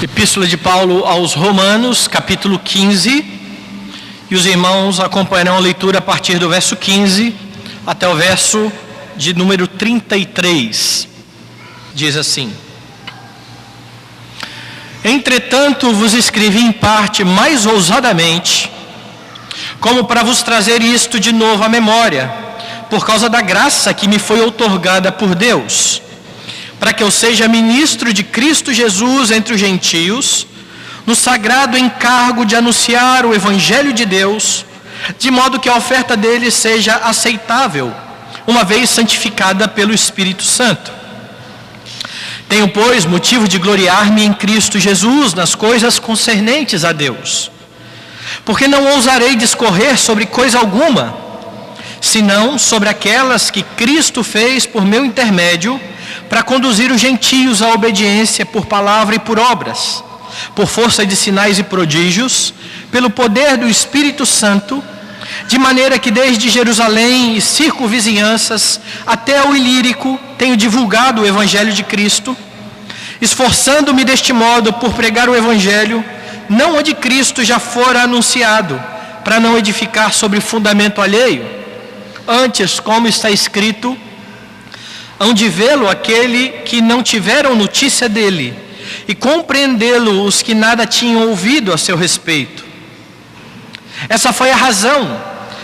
Epístola de Paulo aos Romanos, capítulo 15, e os irmãos acompanharão a leitura a partir do verso 15 até o verso de número 33. Diz assim: Entretanto vos escrevi em parte mais ousadamente, como para vos trazer isto de novo à memória, por causa da graça que me foi outorgada por Deus, para que eu seja ministro de Cristo Jesus entre os gentios, no sagrado encargo de anunciar o Evangelho de Deus, de modo que a oferta dele seja aceitável, uma vez santificada pelo Espírito Santo. Tenho, pois, motivo de gloriar-me em Cristo Jesus nas coisas concernentes a Deus, porque não ousarei discorrer sobre coisa alguma, senão sobre aquelas que Cristo fez por meu intermédio, para conduzir os gentios à obediência por palavra e por obras, por força de sinais e prodígios, pelo poder do Espírito Santo, de maneira que desde Jerusalém e circunvizinhanças até o Ilírico tenho divulgado o Evangelho de Cristo, esforçando-me deste modo por pregar o Evangelho, não onde Cristo já fora anunciado, para não edificar sobre fundamento alheio. Antes, como está escrito, hão de vê-lo aquele que não tiveram notícia dele, e compreendê-lo os que nada tinham ouvido a seu respeito. Essa foi a razão,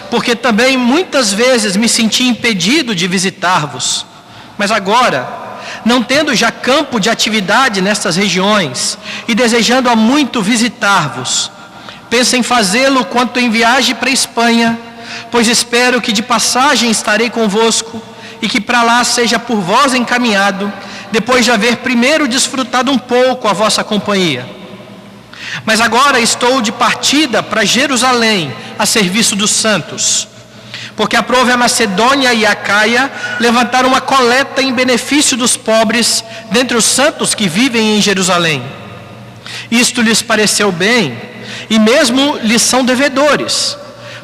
porque também muitas vezes me senti impedido de visitar-vos, mas agora, não tendo já campo de atividade nestas regiões, e desejando há muito visitar-vos, penso em fazê-lo quanto em viagem para a Espanha, pois espero que de passagem estarei convosco, e que para lá seja por vós encaminhado, depois de haver primeiro desfrutado um pouco a vossa companhia. Mas agora estou de partida para Jerusalém, a serviço dos santos, porque aprove a Macedônia e a Acaia levantar uma coleta em benefício dos pobres dentre os santos que vivem em Jerusalém. Isto lhes pareceu bem, e mesmo lhes são devedores,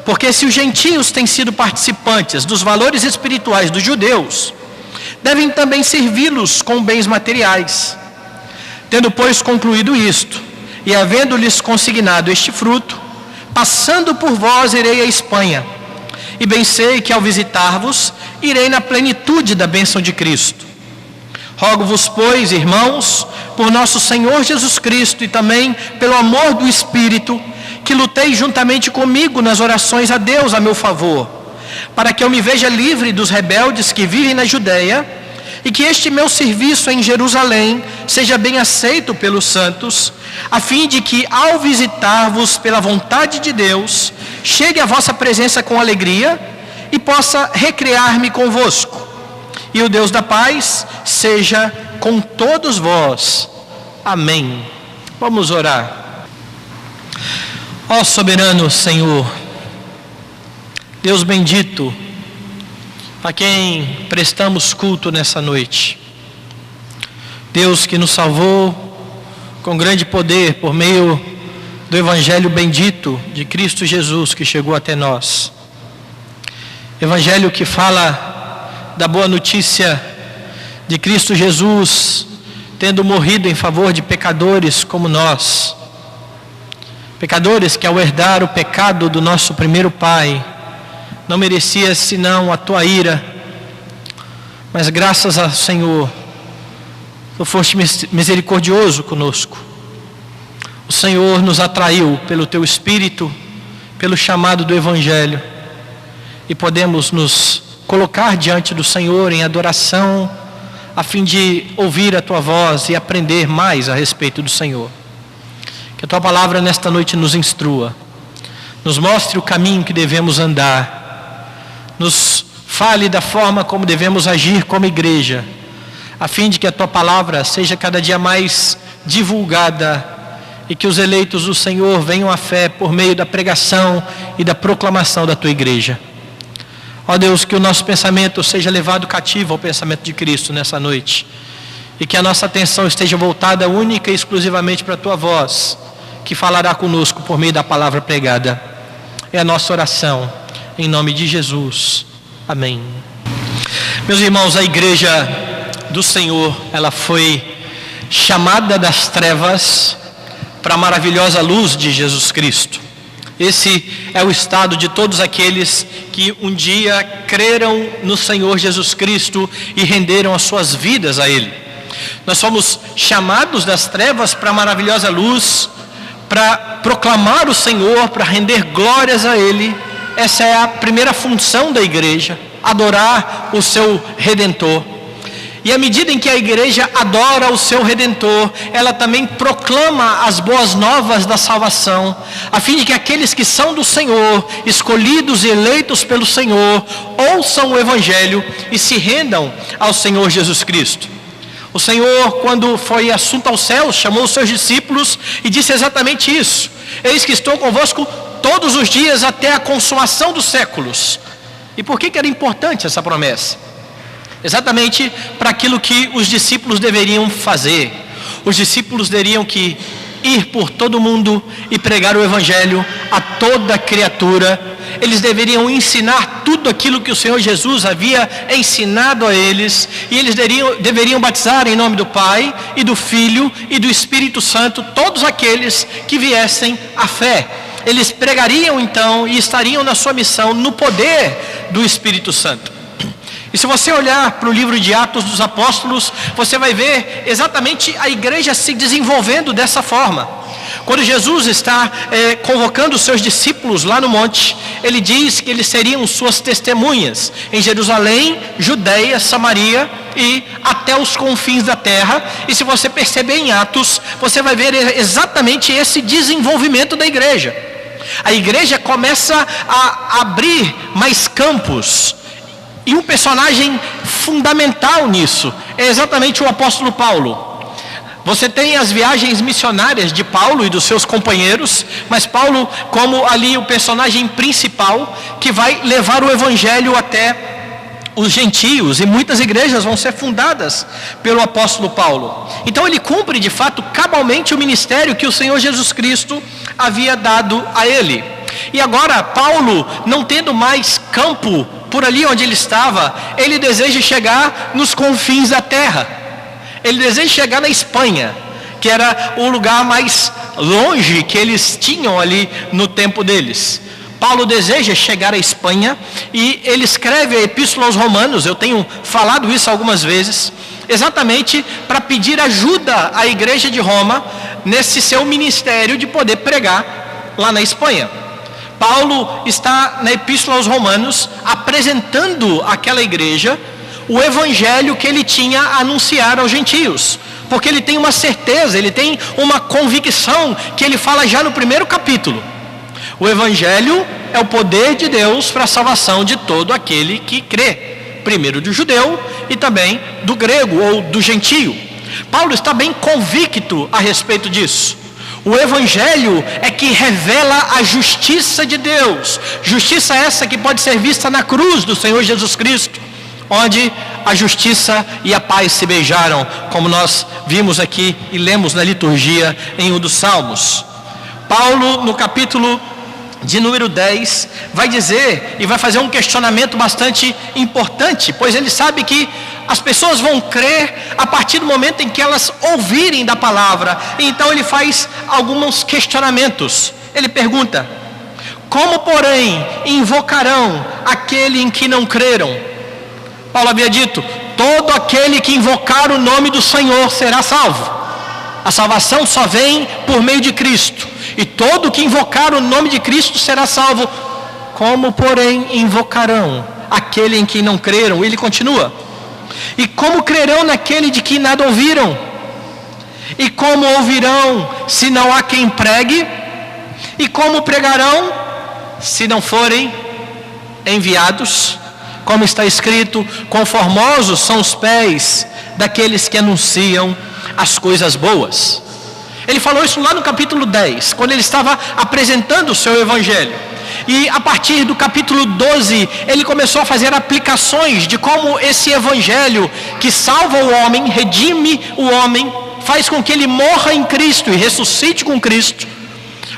porque se os gentios têm sido participantes dos valores espirituais dos judeus, devem também servi-los com bens materiais. Tendo, pois, concluído isto, e havendo-lhes consignado este fruto, passando por vós irei à Espanha, e bem sei que ao visitar-vos, irei na plenitude da bênção de Cristo. Rogo-vos, pois, irmãos, por nosso Senhor Jesus Cristo e também pelo amor do Espírito, que lutei juntamente comigo nas orações a Deus a meu favor, para que eu me veja livre dos rebeldes que vivem na Judeia, e que este meu serviço em Jerusalém seja bem aceito pelos santos, a fim de que, ao visitar-vos pela vontade de Deus, chegue à vossa presença com alegria e possa recrear-me convosco. E o Deus da paz seja com todos vós. Amém. Vamos orar. Ó soberano Senhor, Deus bendito, a quem prestamos culto nessa noite, Deus que nos salvou com grande poder por meio do Evangelho bendito de Cristo Jesus que chegou até nós, Evangelho que fala da boa notícia de Cristo Jesus tendo morrido em favor de pecadores como nós, pecadores que ao herdar o pecado do nosso primeiro pai, não merecia senão a tua ira, mas graças ao Senhor, tu foste misericordioso conosco. O Senhor nos atraiu pelo teu Espírito, pelo chamado do Evangelho, e podemos nos colocar diante do Senhor em adoração, a fim de ouvir a tua voz e aprender mais a respeito do Senhor. Que a tua palavra nesta noite nos instrua, nos mostre o caminho que devemos andar, nos fale da forma como devemos agir como igreja, a fim de que a tua palavra seja cada dia mais divulgada e que os eleitos do Senhor venham à fé por meio da pregação e da proclamação da tua igreja. Ó Deus, que o nosso pensamento seja levado cativo ao pensamento de Cristo nessa noite, e que a nossa atenção esteja voltada única e exclusivamente para a tua voz, que falará conosco por meio da palavra pregada. É a nossa oração, em nome de Jesus. Amém. Meus irmãos, a igreja do Senhor, ela foi chamada das trevas para a maravilhosa luz de Jesus Cristo. Esse é o estado de todos aqueles que um dia creram no Senhor Jesus Cristo e renderam as suas vidas a Ele. Nós somos chamados das trevas para a maravilhosa luz, para proclamar o Senhor, para render glórias a Ele. Essa é a primeira função da igreja, adorar o seu Redentor. E à medida em que a igreja adora o seu Redentor, ela também proclama as boas novas da salvação, a fim de que aqueles que são do Senhor, escolhidos e eleitos pelo Senhor, ouçam o Evangelho e se rendam ao Senhor Jesus Cristo. O Senhor, quando foi assunto aos céus, chamou os seus discípulos e disse exatamente isso: eis que estou convosco todos os dias até a consumação dos séculos. E por que era importante essa promessa? Exatamente para aquilo que os discípulos deveriam fazer. Os discípulos teriam que ir por todo o mundo e pregar o Evangelho a toda criatura. Eles deveriam ensinar tudo aquilo que o Senhor Jesus havia ensinado a eles, e eles deveriam batizar em nome do Pai e do Filho e do Espírito Santo todos aqueles que viessem à fé. Eles pregariam então e estariam na sua missão no poder do Espírito Santo. E se você olhar para o livro de Atos dos Apóstolos, você vai ver exatamente a igreja se desenvolvendo dessa forma. Quando Jesus está convocando os seus discípulos lá no monte, ele diz que eles seriam suas testemunhas em Jerusalém, Judeia, Samaria e até os confins da terra. E se você perceber em Atos, você vai ver exatamente esse desenvolvimento da igreja. A igreja começa a abrir mais campos. E um personagem fundamental nisso é exatamente o apóstolo Paulo. Você tem as viagens missionárias de Paulo e dos seus companheiros, mas Paulo como ali o personagem principal que vai levar o evangelho até os gentios, e muitas igrejas vão ser fundadas pelo apóstolo Paulo. Então ele cumpre de fato cabalmente o ministério que o Senhor Jesus Cristo havia dado a ele. E agora Paulo, não tendo mais campo por ali onde ele estava, ele deseja chegar nos confins da terra. Ele deseja chegar na Espanha, que era o lugar mais longe que eles tinham ali no tempo deles. Paulo deseja chegar à Espanha e ele escreve a Epístola aos Romanos. Eu tenho falado isso algumas vezes, exatamente para pedir ajuda à igreja de Roma nesse seu ministério de poder pregar lá na Espanha. Paulo está na Epístola aos Romanos apresentando àquela igreja o evangelho que ele tinha a anunciar aos gentios, porque ele tem uma certeza, ele tem uma convicção que ele fala já no primeiro capítulo. O evangelho é o poder de Deus para a salvação de todo aquele que crê, primeiro do judeu e também do grego ou do gentio. Paulo está bem convicto a respeito disso. O evangelho é que revela a justiça de Deus, justiça essa que pode ser vista na cruz do Senhor Jesus Cristo, onde a justiça e a paz se beijaram, como nós vimos aqui e lemos na liturgia em um dos Salmos. Paulo, no capítulo de número 10, vai dizer e vai fazer um questionamento bastante importante, pois ele sabe que as pessoas vão crer a partir do momento em que elas ouvirem da palavra. Então ele faz alguns questionamentos. Ele pergunta: como porém invocarão aquele em que não creram? Paulo havia dito: todo aquele que invocar o nome do Senhor será salvo. A salvação só vem por meio de Cristo, e todo que invocar o nome de Cristo será salvo. Como porém invocarão aquele em que não creram? Ele continua: e como crerão naquele de que nada ouviram? E como ouvirão se não há quem pregue? E como pregarão se não forem enviados? Como está escrito: quão formosos são os pés daqueles que anunciam as coisas boas. Ele falou isso lá no capítulo 10, quando ele estava apresentando o seu evangelho. E a partir do capítulo 12, ele começou a fazer aplicações de como esse evangelho que salva o homem, redime o homem, faz com que ele morra em Cristo e ressuscite com Cristo.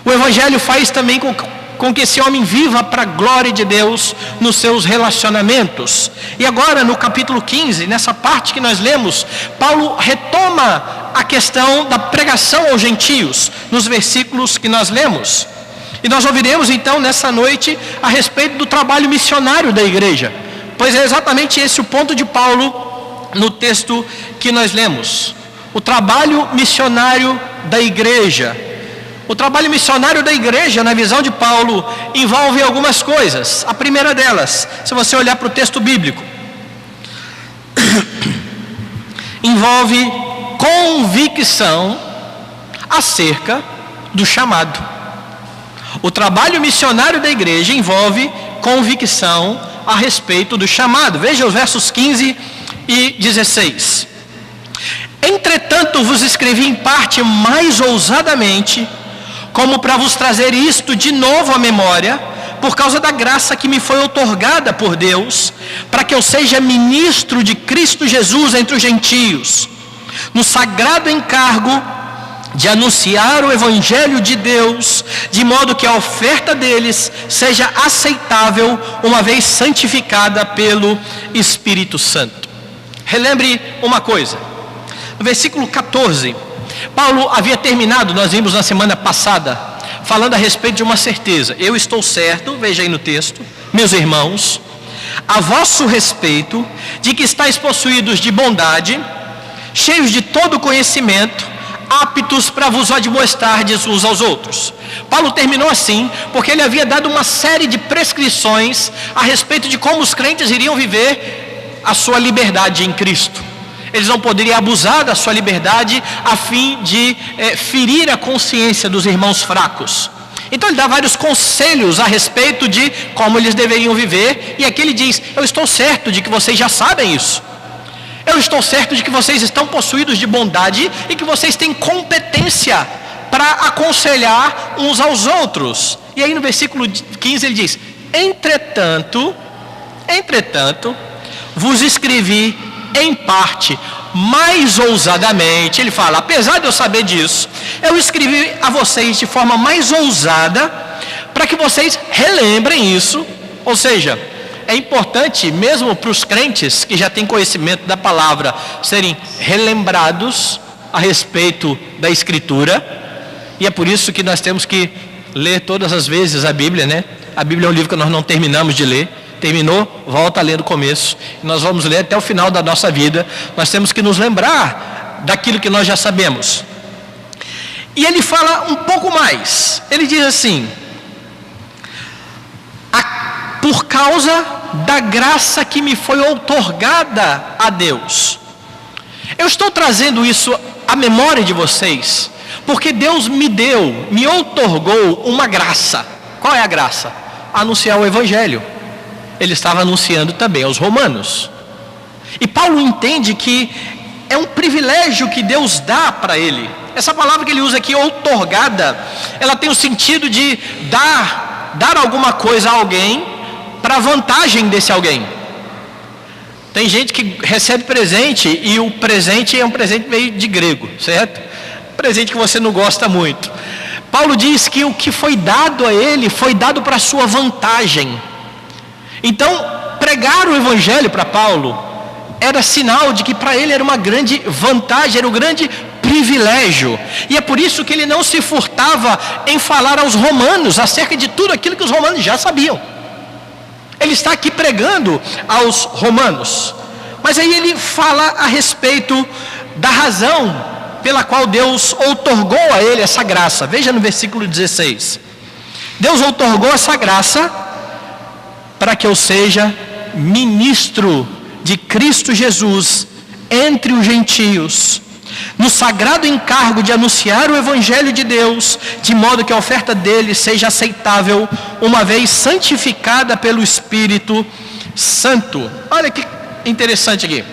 O evangelho faz também com que esse homem viva para a glória de Deus nos seus relacionamentos. E agora no capítulo 15, nessa parte que nós lemos, Paulo retoma a questão da pregação aos gentios, nos versículos que nós lemos. E nós ouviremos então nessa noite a respeito do trabalho missionário da igreja, pois é exatamente esse o ponto de Paulo no texto que nós lemos. O trabalho missionário da igreja. O trabalho missionário da igreja, na visão de Paulo, envolve algumas coisas. A primeira delas, se você olhar para o texto bíblico, envolve convicção acerca do chamado. O trabalho missionário da igreja envolve convicção a respeito do chamado. Veja os versos 15 e 16. Entretanto vos escrevi em parte mais ousadamente, como para vos trazer isto de novo à memória, por causa da graça que me foi outorgada por Deus, para que eu seja ministro de Cristo Jesus entre os gentios, no sagrado encargo de anunciar o Evangelho de Deus, de modo que a oferta deles seja aceitável, uma vez santificada pelo Espírito Santo. Relembre uma coisa, no versículo 14, Paulo havia terminado, nós vimos na semana passada, falando a respeito de uma certeza. Eu estou certo, veja aí no texto, meus irmãos, a vosso respeito, de que estáis possuídos de bondade, cheios de todo conhecimento, aptos para vos admoestardes uns aos outros. Paulo terminou assim, porque ele havia dado uma série de prescrições a respeito de como os crentes iriam viver a sua liberdade em Cristo. Eles não poderiam abusar da sua liberdade a fim de ferir a consciência dos irmãos fracos. Então ele dá vários conselhos a respeito de como eles deveriam viver, e aqui ele diz: eu estou certo de que vocês já sabem isso. Eu estou certo de que vocês estão possuídos de bondade e que vocês têm competência para aconselhar uns aos outros. E aí no versículo 15 ele diz: entretanto, vos escrevi em parte, mais ousadamente. Ele fala: apesar de eu saber disso, eu escrevi a vocês de forma mais ousada, para que vocês relembrem isso. Ou seja, é importante mesmo para os crentes que já têm conhecimento da palavra serem relembrados a respeito da Escritura. E é por isso que nós temos que ler todas as vezes a Bíblia, né? A Bíblia é um livro que nós não terminamos de ler. Terminou, volta a ler do começo. Nós vamos ler até o final da nossa vida. Nós temos que nos lembrar daquilo que nós já sabemos. E ele fala um pouco mais. Ele diz assim: por causa da graça que me foi outorgada a Deus. Eu estou trazendo isso à memória de vocês, porque Deus me outorgou uma graça. Qual é a graça? Anunciar o Evangelho. Ele estava anunciando também aos romanos. E Paulo entende que é um privilégio que Deus dá para ele. Essa palavra que ele usa aqui, outorgada, ela tem o sentido de dar alguma coisa a alguém para a vantagem desse alguém. Tem gente que recebe presente e o presente é um presente meio de grego, certo? Presente que você não gosta muito. Paulo diz que o que foi dado a ele foi dado para a sua vantagem. Então, pregar o Evangelho para Paulo era sinal de que para ele era uma grande vantagem, era um grande privilégio. E é por isso que ele não se furtava em falar aos romanos acerca de tudo aquilo que os romanos já sabiam. Ele está aqui pregando aos romanos. Mas aí ele fala a respeito da razão pela qual Deus outorgou a ele essa graça. Veja no versículo 16. Deus outorgou essa graça para que eu seja ministro de Cristo Jesus entre os gentios, no sagrado encargo de anunciar o Evangelho de Deus, de modo que a oferta dele seja aceitável, uma vez santificada pelo Espírito Santo. Olha que interessante aqui.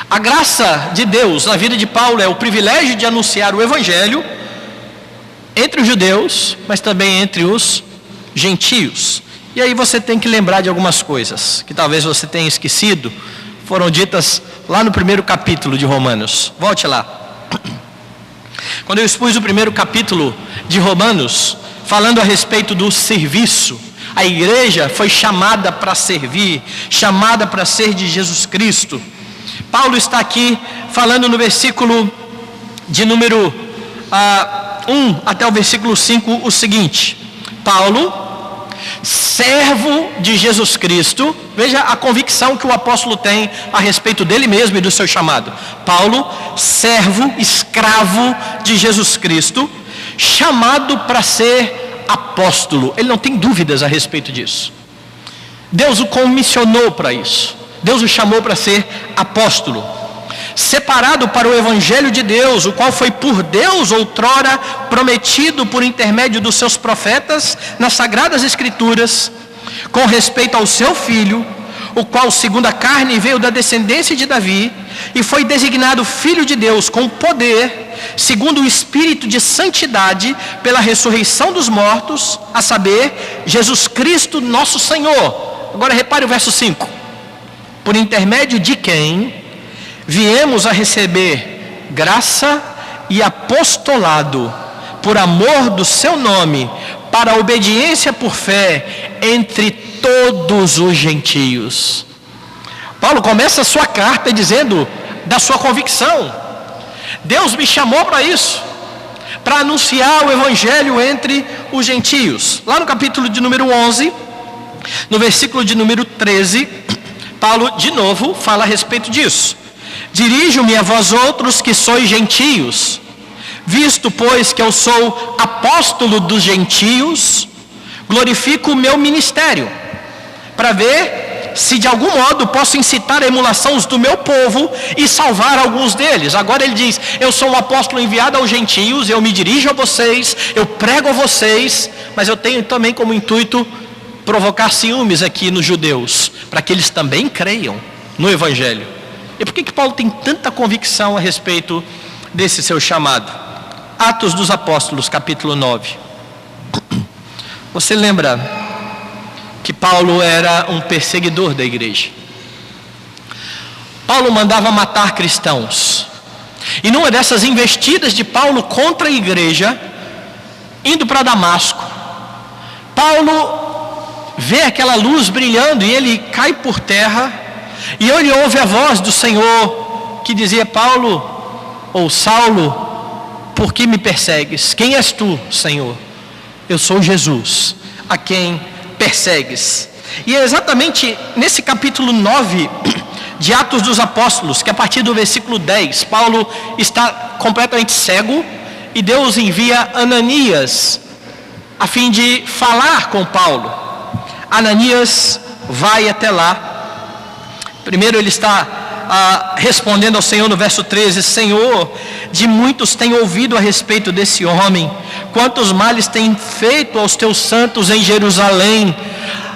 A graça de Deus na vida de Paulo é o privilégio de anunciar o Evangelho entre os judeus, mas também entre os gentios. E aí você tem que lembrar de algumas coisas que talvez você tenha esquecido, foram ditas lá no primeiro capítulo de Romanos. Volte lá. Quando eu expus o primeiro capítulo de Romanos, falando a respeito do serviço, a igreja foi chamada para servir, chamada para ser de Jesus Cristo. Paulo está aqui falando no versículo de número 1 até o versículo 5, o seguinte: Paulo, servo de Jesus Cristo, veja a convicção que o apóstolo tem a respeito dele mesmo e do seu chamado. Paulo, servo, escravo de Jesus Cristo, chamado para ser apóstolo. Ele não tem dúvidas a respeito disso. Deus o comissionou para isso. Deus o chamou para ser apóstolo, separado para o evangelho de Deus, o qual foi por Deus outrora prometido por intermédio dos seus profetas nas sagradas escrituras, com respeito ao seu filho, o qual segundo a carne veio da descendência de Davi e foi designado filho de Deus com poder, segundo o espírito de santidade, pela ressurreição dos mortos, a saber, Jesus Cristo nosso Senhor. Agora repare o verso 5. Por intermédio de quem viemos a receber graça e apostolado por amor do seu nome, para a obediência por fé entre todos os gentios. Paulo começa a sua carta dizendo da sua convicção: Deus me chamou para isso, para anunciar o evangelho entre os gentios. Lá no capítulo de número 11, no versículo de número 13, Paulo de novo fala a respeito disso. Dirijo-me a vós outros que sois gentios, visto pois que eu sou apóstolo dos gentios, glorifico o meu ministério, para ver se de algum modo posso incitar a emulação do meu povo e salvar alguns deles. Agora ele diz: eu sou um apóstolo enviado aos gentios, eu me dirijo a vocês, eu prego a vocês, mas eu tenho também como intuito provocar ciúmes aqui nos judeus, para que eles também creiam no evangelho. E por que Paulo tem tanta convicção a respeito desse seu chamado? Atos dos Apóstolos, capítulo 9. Você lembra que Paulo era um perseguidor da igreja? Paulo mandava matar cristãos. E numa dessas investidas de Paulo contra a igreja, indo para Damasco, Paulo vê aquela luz brilhando e ele cai por terra, e ele ouve a voz do Senhor que dizia: Paulo, ou Saulo, por que me persegues? Quem és tu, Senhor? Eu sou Jesus, a quem persegues. E é exatamente nesse capítulo 9 de Atos dos Apóstolos, que a partir do versículo 10, Paulo está completamente cego, e Deus envia Ananias a fim de falar com Paulo. Ananias vai até lá. Primeiro ele está respondendo ao Senhor no verso 13: Senhor, de muitos tenho ouvido a respeito desse homem, quantos males tem feito aos teus santos em Jerusalém.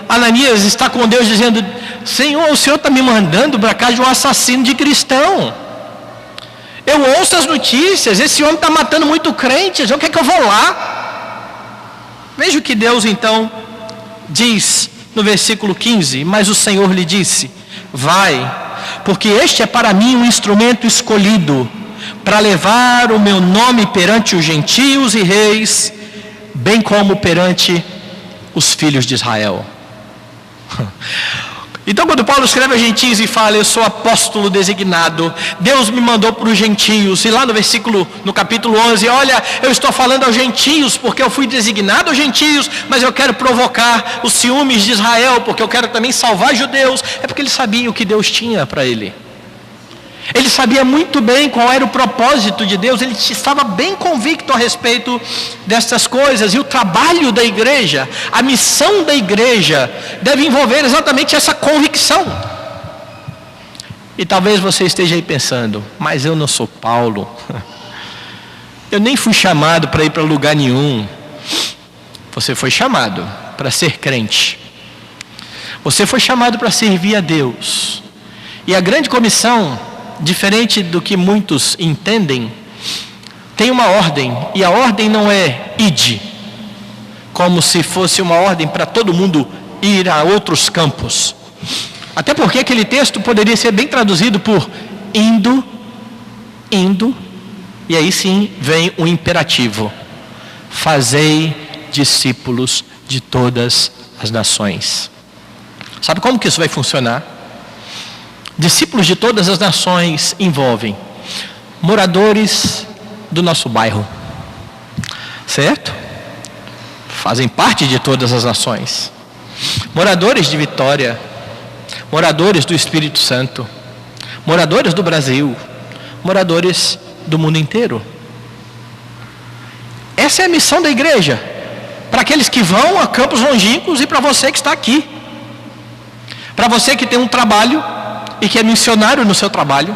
Ananias está com Deus dizendo: Senhor, o Senhor está me mandando para cá de um assassino de cristão. Eu ouço as notícias, esse homem está matando muito crentes, eu quero que eu vou lá. Veja o que Deus então diz no versículo 15: Mas o Senhor lhe disse: vai, porque este é para mim um instrumento escolhido, para levar o meu nome perante os gentios e reis, bem como perante os filhos de Israel. Então quando Paulo escreve aos gentios e fala: eu sou apóstolo designado, Deus me mandou para os gentios, e lá no capítulo 11, olha, eu estou falando aos gentios porque eu fui designado aos gentios, mas eu quero provocar os ciúmes de Israel, porque eu quero também salvar judeus. É porque ele sabia o que Deus tinha para ele. Ele sabia muito bem qual era o propósito de Deus, ele estava bem convicto a respeito dessas coisas. E o trabalho da igreja, a missão da igreja, deve envolver exatamente essa convicção. E talvez você esteja aí pensando: mas eu não sou Paulo, eu nem fui chamado para ir para lugar nenhum. Você foi chamado para ser crente, você foi chamado para servir a Deus. E a grande comissão, diferente do que muitos entendem, tem uma ordem, e a ordem não é ide, como se fosse uma ordem para todo mundo ir a outros campos. Até porque aquele texto poderia ser bem traduzido por indo, e aí sim vem o imperativo: fazei discípulos de todas as nações. Sabe como que isso vai funcionar? Discípulos de todas as nações envolvem moradores do nosso bairro, certo? Fazem parte de todas as nações. Moradores de Vitória, moradores do Espírito Santo, moradores do Brasil, moradores do mundo inteiro. Essa é a missão da igreja, para aqueles que vão a campos longínquos e para você que está aqui. Para você que tem um trabalho e que é missionário no seu trabalho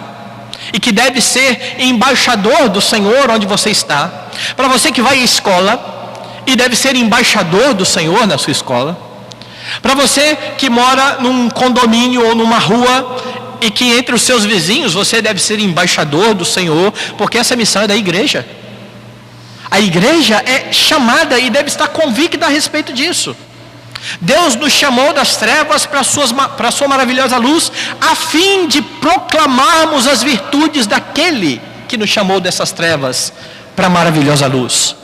e que deve ser embaixador do Senhor onde você está. Para você que vai à escola e deve ser embaixador do Senhor na sua escola. Para você que mora num condomínio ou numa rua e que entre os seus vizinhos você deve ser embaixador do Senhor, porque essa missão é da igreja. A igreja é chamada e deve estar convicta a respeito disso. Deus nos chamou das trevas para a sua maravilhosa luz, a fim de proclamarmos as virtudes daquele que nos chamou dessas trevas para a maravilhosa luz.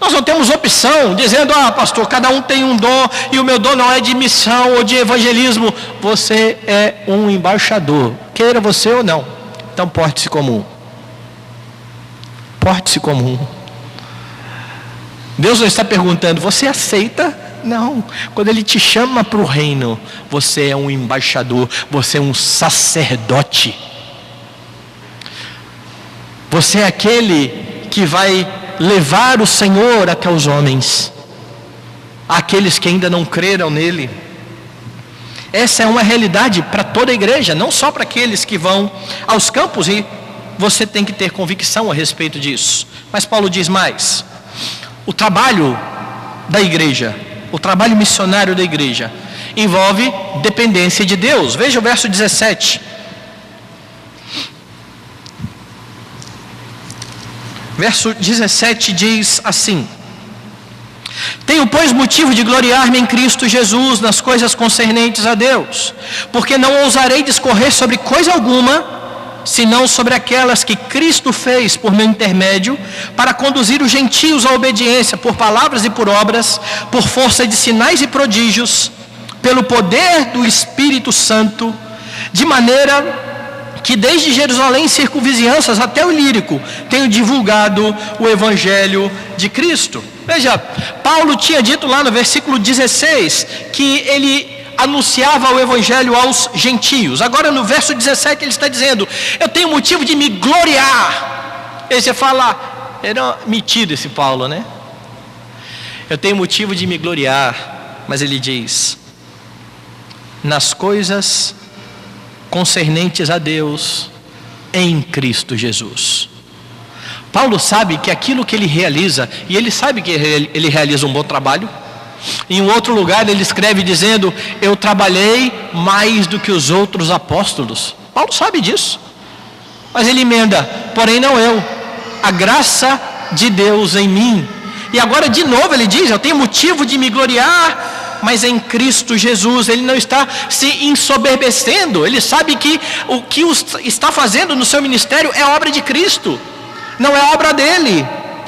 Nós não temos opção, dizendo, pastor, cada um tem um dom, e o meu dom não é de missão ou de evangelismo. Você é um embaixador, queira você ou não. Então porte-se como um. Porte-se como um. Deus não está perguntando, você aceita? Não. Quando Ele te chama para o reino, você é um embaixador, você é um sacerdote. Você é aquele que vai levar o Senhor até os homens, aqueles que ainda não creram nele. Essa é uma realidade para toda a igreja, não só para aqueles que vão aos campos, e você tem que ter convicção a respeito disso. Mas Paulo diz mais: o trabalho da igreja, o trabalho missionário da igreja, envolve dependência de Deus. Veja o verso 17. Verso 17 diz assim: tenho, pois, motivo de gloriar-me em Cristo Jesus nas coisas concernentes a Deus, porque não ousarei discorrer sobre coisa alguma, senão sobre aquelas que Cristo fez por meu intermédio, para conduzir os gentios à obediência, por palavras e por obras, por força de sinais e prodígios, pelo poder do Espírito Santo, de maneira que desde Jerusalém e circunvizinhanças até o Ilírico tenho divulgado o Evangelho de Cristo. Veja, Paulo tinha dito lá no versículo 16 que ele anunciava o Evangelho aos gentios. Agora no verso 17 ele está dizendo: eu tenho motivo de me gloriar. Aí você fala, era metido esse Paulo, né? Eu tenho motivo de me gloriar, mas ele diz: nas coisas concernentes a Deus em Cristo Jesus. Paulo sabe que aquilo que ele realiza, e ele sabe que ele realiza um bom trabalho. Em um outro lugar ele escreve dizendo: eu trabalhei mais do que os outros apóstolos. Paulo sabe disso, mas ele emenda: porém não eu, a graça de Deus em mim. E agora de novo ele diz: eu tenho motivo de me gloriar, mas em Cristo Jesus. Ele não está se ensoberbecendo, ele sabe que o que está fazendo no seu ministério é obra de Cristo, não é obra dele.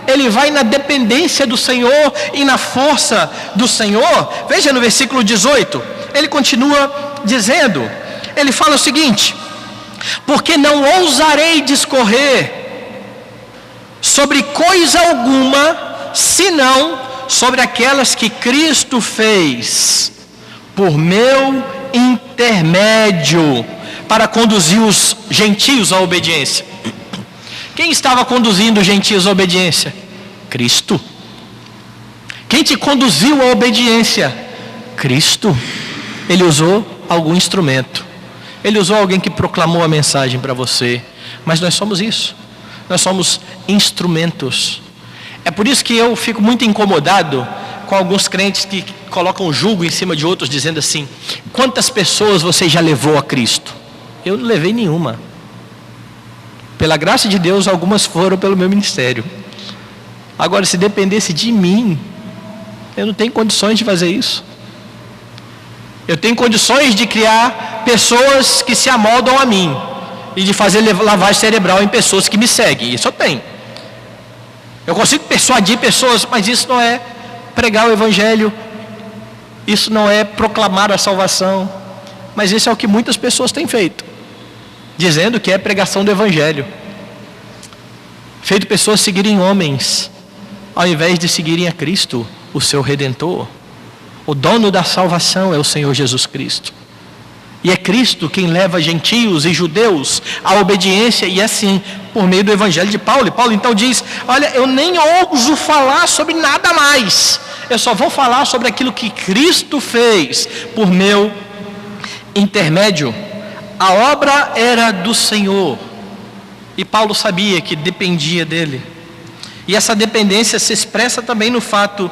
Ele vai na dependência do Senhor e na força do Senhor. Veja no versículo 18, ele continua dizendo, ele fala o seguinte: porque não ousarei discorrer sobre coisa alguma, senão sobre aquelas que Cristo fez por meu intermédio, para conduzir os gentios à obediência. Quem estava conduzindo os gentios à obediência? Cristo. Quem te conduziu à obediência? Cristo. Ele usou algum instrumento, ele usou alguém que proclamou a mensagem para você, mas nós somos isso, nós somos instrumentos. É por isso que eu fico muito incomodado com alguns crentes que colocam julgo em cima de outros, dizendo assim: quantas pessoas você já levou a Cristo? Eu não levei nenhuma. Pela graça de Deus, algumas foram pelo meu ministério. Agora, se dependesse de mim, eu não tenho condições de fazer isso. Eu tenho condições de criar pessoas que se amoldam a mim e de fazer lavagem cerebral em pessoas que me seguem. Isso eu tenho. Eu consigo persuadir pessoas, mas isso não é pregar o Evangelho, isso não é proclamar a salvação. Mas isso é o que muitas pessoas têm feito, dizendo que é pregação do Evangelho. feito pessoas seguirem homens, ao invés de seguirem a Cristo, o seu Redentor. O dono da salvação é o Senhor Jesus Cristo. E é Cristo quem leva gentios e judeus à obediência, e assim, por meio do Evangelho de Paulo. E Paulo então diz: olha, eu nem ouso falar sobre nada mais, eu só vou falar sobre aquilo que Cristo fez por meu intermédio. A obra era do Senhor, e Paulo sabia que dependia dele. E essa dependência se expressa também no fato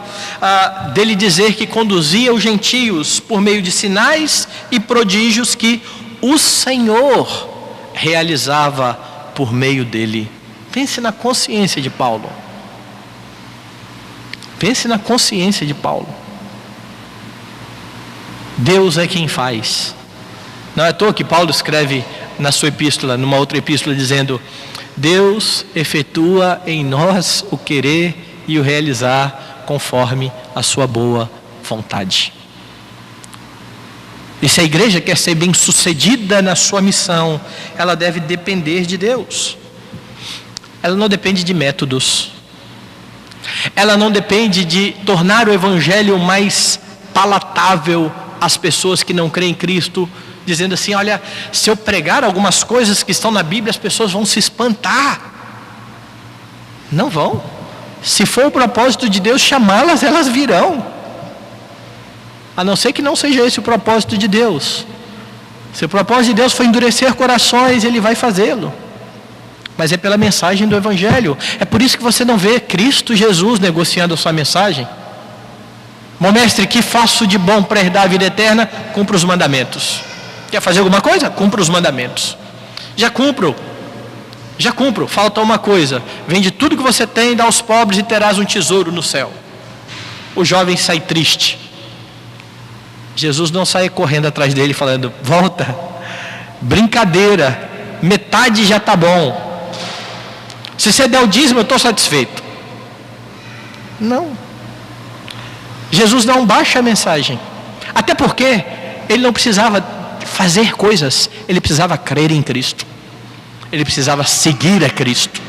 dele dizer que conduzia os gentios por meio de sinais e prodígios que o Senhor realizava por meio dele. Pense na consciência de Paulo. Pense na consciência de Paulo. Deus é quem faz. Não é à toa que Paulo escreve na sua epístola, numa outra epístola, dizendo: Deus efetua em nós o querer e o realizar conforme a sua boa vontade. E se a igreja quer ser bem sucedida na sua missão, ela deve depender de Deus. Ela não depende de métodos. Ela não depende de tornar o evangelho mais palatável às pessoas que não creem em Cristo, dizendo assim: olha, se eu pregar algumas coisas que estão na Bíblia, as pessoas vão se espantar. Não vão. Se for o propósito de Deus chamá-las, elas virão. A não ser que não seja esse o propósito de Deus. Se o propósito de Deus for endurecer corações, Ele vai fazê-lo. Mas é pela mensagem do Evangelho. É por isso que você não vê Cristo Jesus negociando a sua mensagem. Bom mestre, que faço de bom para herdar a vida eterna? Cumpra os mandamentos. Quer fazer alguma coisa? Cumpra os mandamentos. Já cumpro. Falta uma coisa: vende tudo que você tem, dá aos pobres e terás um tesouro no céu. O jovem sai triste. Jesus não sai correndo atrás dele falando: volta, brincadeira, metade já está bom. Se você der o dízimo, eu estou satisfeito. Não. Jesus não baixa a mensagem. Até porque ele não precisava fazer coisas, ele precisava crer em Cristo. Ele precisava seguir a Cristo.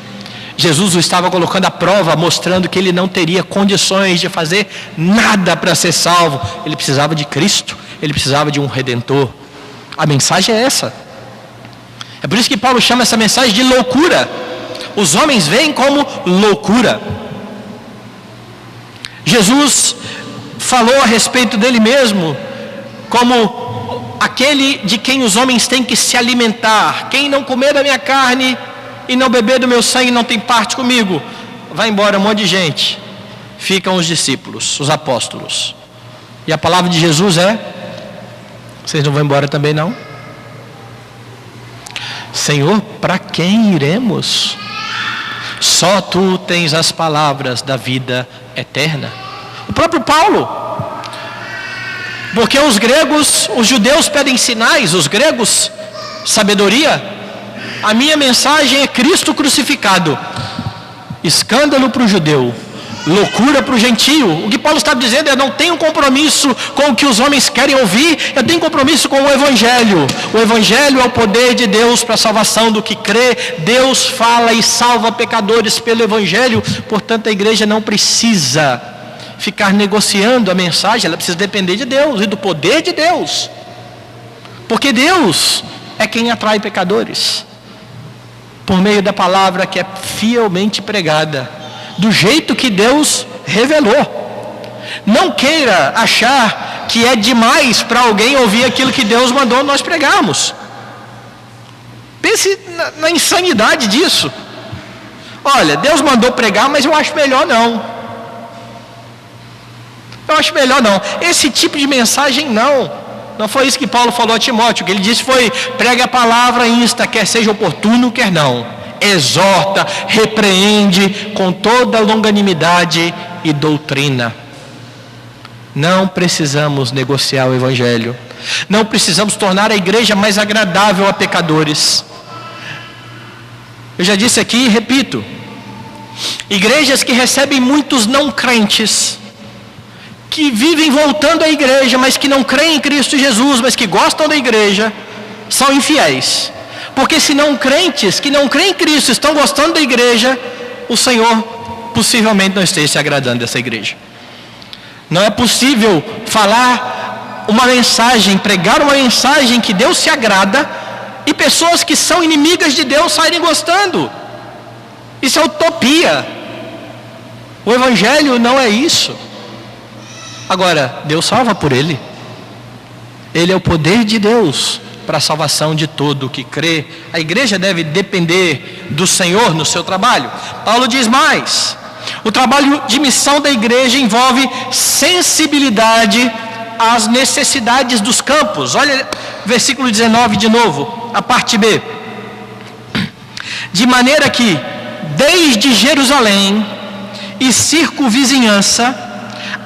Jesus o estava colocando à prova, mostrando que ele não teria condições de fazer nada para ser salvo. Ele precisava de Cristo, ele precisava de um Redentor. A mensagem é essa. É por isso que Paulo chama essa mensagem de loucura. Os homens veem como loucura. Jesus falou a respeito dele mesmo como aquele de quem os homens têm que se alimentar. Quem não comer da minha carne e não beber do meu sangue não tem parte comigo. Vai embora um monte de gente. Ficam os discípulos, os apóstolos. E a palavra de Jesus é: vocês não vão embora também não? Senhor, para quem iremos? Só tu tens as palavras da vida eterna. O próprio Paulo. Porque os judeus pedem sinais, os gregos, sabedoria. A minha mensagem é Cristo crucificado. Escândalo para o judeu, loucura para o gentio. O que Paulo está dizendo é: eu não tenho compromisso com o que os homens querem ouvir, eu tenho compromisso com o Evangelho. O Evangelho é o poder de Deus para a salvação do que crê. Deus fala e salva pecadores pelo Evangelho. Portanto, a igreja não precisa ficar negociando a mensagem, ela precisa depender de Deus e do poder de Deus. Porque Deus é quem atrai pecadores, por meio da palavra que é fielmente pregada, do jeito que Deus revelou. Não queira achar que é demais para alguém ouvir aquilo que Deus mandou nós pregarmos. Pense na insanidade disso. Olha, Deus mandou pregar, mas eu acho melhor não. Esse tipo de mensagem não foi isso que Paulo falou a Timóteo. O que ele disse foi: pregue a palavra, insta, quer seja oportuno, quer não. Exorta, repreende com toda longanimidade e doutrina. Não precisamos negociar o Evangelho. Não precisamos tornar a igreja mais agradável a pecadores. Eu já disse aqui e repito: igrejas que recebem muitos não crentes, que vivem voltando à igreja, mas que não creem em Cristo Jesus, mas que gostam da igreja, são infiéis. Porque se não crentes, que não creem em Cristo, estão gostando da igreja, o Senhor possivelmente não esteja se agradando dessa igreja. Não é possível falar uma mensagem, pregar uma mensagem que Deus se agrada e pessoas que são inimigas de Deus saírem gostando. Isso é utopia. O Evangelho não é isso. Agora, Deus salva por ele. Ele é o poder de Deus para a salvação de todo o que crê. A igreja deve depender do Senhor no seu trabalho. Paulo diz mais: o trabalho de missão da igreja envolve sensibilidade às necessidades dos campos. Olha versículo 19 de novo, a parte B. De maneira que, desde Jerusalém e circunvizinhança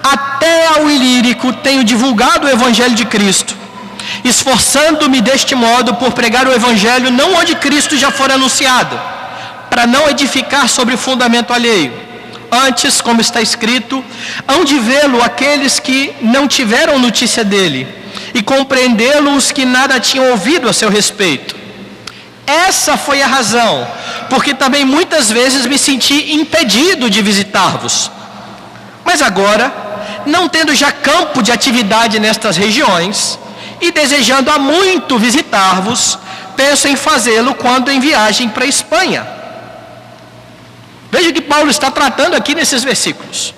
até ao Ilírico, tenho divulgado o Evangelho de Cristo, esforçando-me deste modo por pregar o Evangelho não onde Cristo já for anunciado, para não edificar sobre fundamento alheio. Antes, como está escrito, hão de vê-lo aqueles que não tiveram notícia dele, e compreendê-lo os que nada tinham ouvido a seu respeito. Essa foi a razão, porque também muitas vezes me senti impedido de visitar-vos. Mas agora, não tendo já campo de atividade nestas regiões, e desejando há muito visitar-vos, penso em fazê-lo quando em viagem para a Espanha. Veja que Paulo está tratando aqui nesses versículos.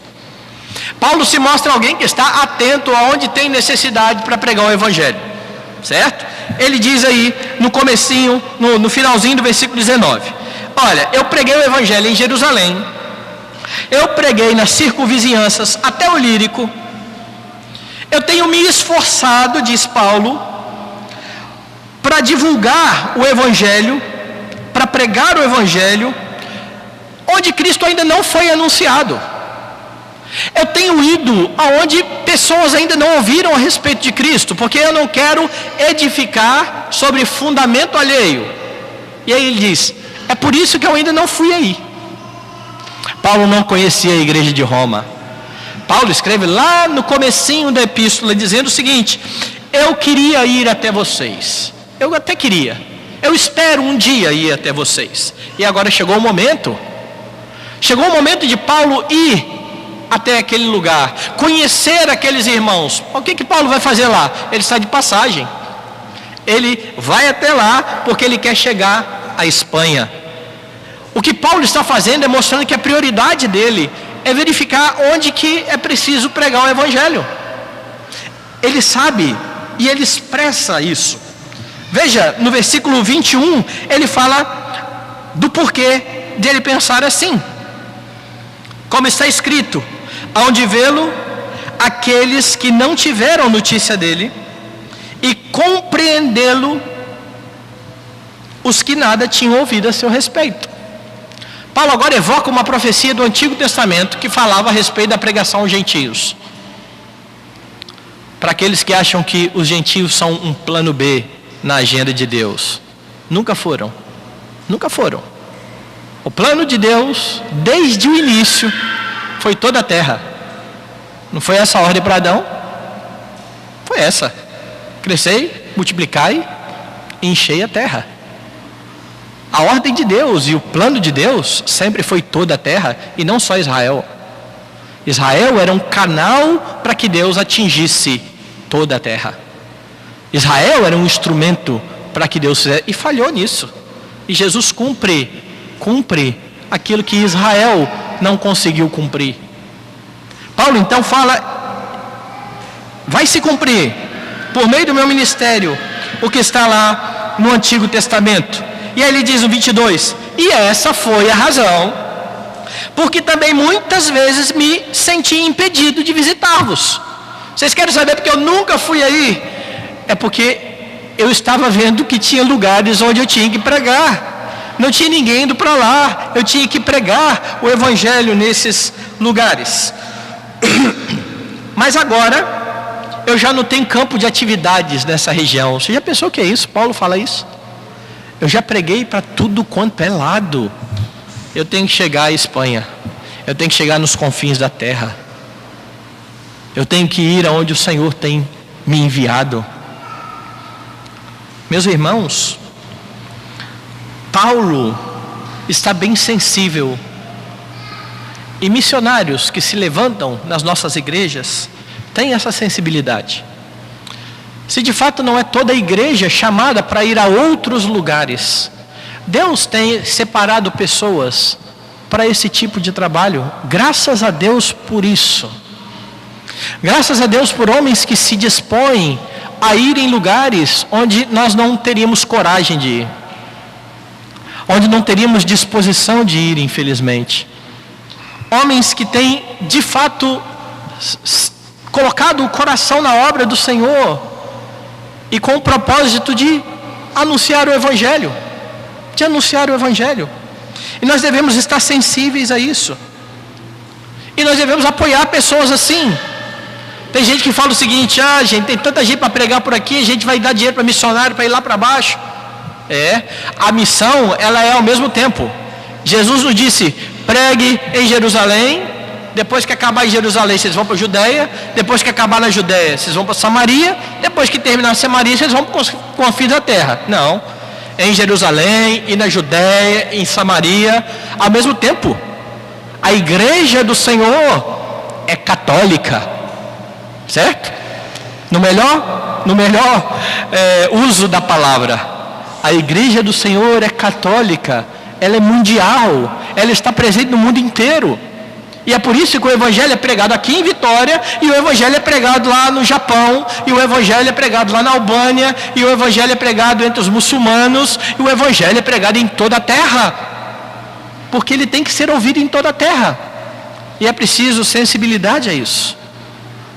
Paulo se mostra alguém que está atento aonde tem necessidade para pregar o Evangelho, certo? Ele diz aí no comecinho, no finalzinho do versículo 19: olha, eu preguei o Evangelho em Jerusalém, eu preguei nas circunvizinhanças até o Ilírico, eu tenho me esforçado, diz Paulo, para divulgar o Evangelho, para pregar o Evangelho onde Cristo ainda não foi anunciado. Eu tenho ido aonde pessoas ainda não ouviram a respeito de Cristo, porque eu não quero edificar sobre fundamento alheio. E aí ele diz: é por isso que eu ainda não fui aí. Paulo não conhecia a igreja de Roma. Paulo escreve lá no comecinho da epístola dizendo o seguinte: eu queria ir até vocês, eu até queria, eu espero um dia ir até vocês. E agora chegou o momento de Paulo ir até aquele lugar, conhecer aqueles irmãos. O que Paulo vai fazer lá? Ele está de passagem, ele vai até lá porque ele quer chegar à Espanha. O que Paulo está fazendo é mostrando que a prioridade dele é verificar onde que é preciso pregar o Evangelho. Ele sabe e ele expressa isso. Veja, no versículo 21, ele fala do porquê dele pensar assim. Como está escrito: hão de vê-lo aqueles que não tiveram notícia dele, e compreendê-lo os que nada tinham ouvido a seu respeito. Paulo agora evoca uma profecia do Antigo Testamento que falava a respeito da pregação aos gentios. Para aqueles que acham que os gentios são um plano B na agenda de Deus, nunca foram. Nunca foram. O plano de Deus, desde o início, foi toda a terra. Não foi essa a ordem para Adão? Foi essa: crescei, multiplicai e enchei a terra. A ordem de Deus e o plano de Deus sempre foi toda a terra, e não só Israel. Israel era um canal para que Deus atingisse toda a terra. Israel era um instrumento para que Deus fizesse, e falhou nisso. E Jesus cumpre aquilo que Israel não conseguiu cumprir. Paulo então fala: vai se cumprir por meio do meu ministério o que está lá no Antigo Testamento. E aí ele diz no 22: e essa foi a razão porque também muitas vezes me senti impedido de visitar-vos. Vocês querem saber porque eu nunca fui aí? É porque eu estava vendo que tinha lugares onde eu tinha que pregar. Não tinha ninguém indo para lá, eu tinha que pregar o Evangelho nesses lugares. Mas agora eu já não tenho campo de atividades nessa região. Você já pensou o que é isso? Paulo fala isso. Eu já preguei para tudo quanto é lado. Eu tenho que chegar à Espanha, eu tenho que chegar nos confins da terra, eu tenho que ir aonde o Senhor tem me enviado. Meus irmãos, Paulo está bem sensível E missionários que se levantam nas nossas igrejas têm essa sensibilidade. Se de fato não é toda a igreja chamada para ir a outros lugares, Deus tem separado pessoas para esse tipo de trabalho. Graças a Deus por isso. Graças a Deus por homens que se dispõem a ir em lugares onde nós não teríamos coragem de ir, onde não teríamos disposição de ir, infelizmente. Homens que têm de fato colocado o coração na obra do Senhor e com o propósito de anunciar o Evangelho, e nós devemos estar sensíveis a isso, e nós devemos apoiar pessoas assim. Tem gente que fala o seguinte: gente, tem tanta gente para pregar por aqui, a gente vai dar dinheiro para missionário para ir lá para baixo. A missão, ela é ao mesmo tempo. Jesus nos disse: pregue em Jerusalém, depois que acabar em Jerusalém, vocês vão para a Judeia, depois que acabar na Judeia, vocês vão para Samaria, depois que terminar a Samaria, vocês vão para os confins da terra. Não, em Jerusalém e na Judeia, em Samaria, ao mesmo tempo. A igreja do Senhor é católica, certo? No melhor uso da palavra. A igreja do Senhor é católica, ela é mundial, ela está presente no mundo inteiro. E é por isso que o Evangelho é pregado aqui em Vitória, e o Evangelho é pregado lá no Japão, e o Evangelho é pregado lá na Albânia, e o Evangelho é pregado entre os muçulmanos, e o Evangelho é pregado em toda a terra, porque ele tem que ser ouvido em toda a terra. E é preciso sensibilidade a isso,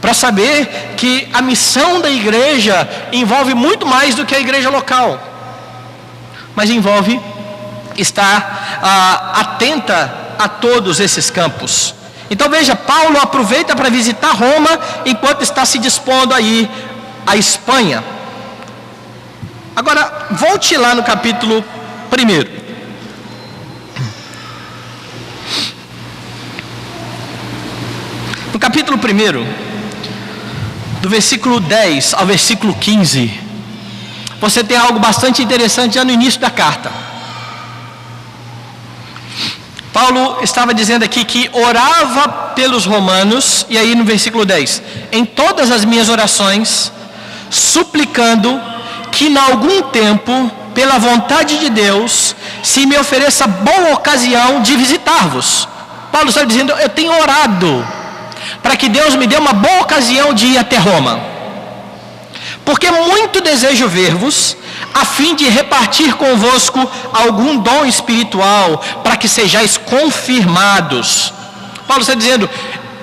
para saber que a missão da igreja envolve muito mais do que a igreja local, mas envolve estar atenta a todos esses campos. Então veja, Paulo aproveita para visitar Roma enquanto está se dispondo a ir à Espanha. Agora, volte lá no capítulo 1. No capítulo 1, do versículo 10 ao versículo 15, você tem algo bastante interessante já no início da carta. Paulo estava dizendo aqui que orava pelos romanos, e aí no versículo 10, em todas as minhas orações, suplicando que em algum tempo, pela vontade de Deus, se me ofereça boa ocasião de visitar-vos. Paulo está dizendo: eu tenho orado para que Deus me dê uma boa ocasião de ir até Roma, porque muito desejo ver-vos, a fim de repartir convosco algum dom espiritual, para que sejais confirmados. Paulo está dizendo: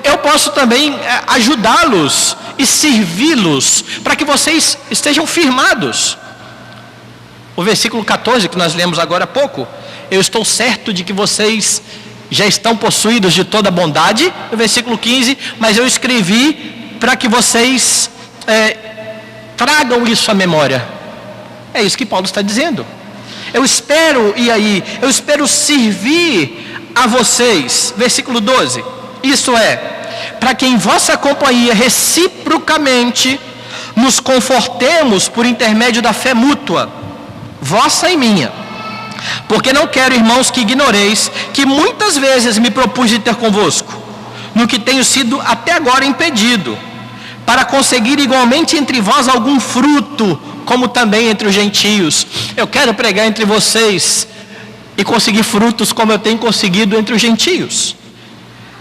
eu posso também ajudá-los e servi-los, para que vocês estejam firmados. O versículo 14 que nós lemos agora há pouco: eu estou certo de que vocês já estão possuídos de toda bondade. No versículo 15: mas eu escrevi para que vocês tragam isso à memória. É isso que Paulo está dizendo. Eu espero, eu espero servir a vocês. Versículo 12: isso é, para que em vossa companhia reciprocamente nos confortemos por intermédio da fé mútua, vossa e minha. Porque não quero, irmãos, que ignoreis que muitas vezes me propus de ter convosco, no que tenho sido até agora impedido, para conseguir igualmente entre vós algum fruto, como também entre os gentios. Eu quero pregar entre vocês e conseguir frutos como eu tenho conseguido entre os gentios.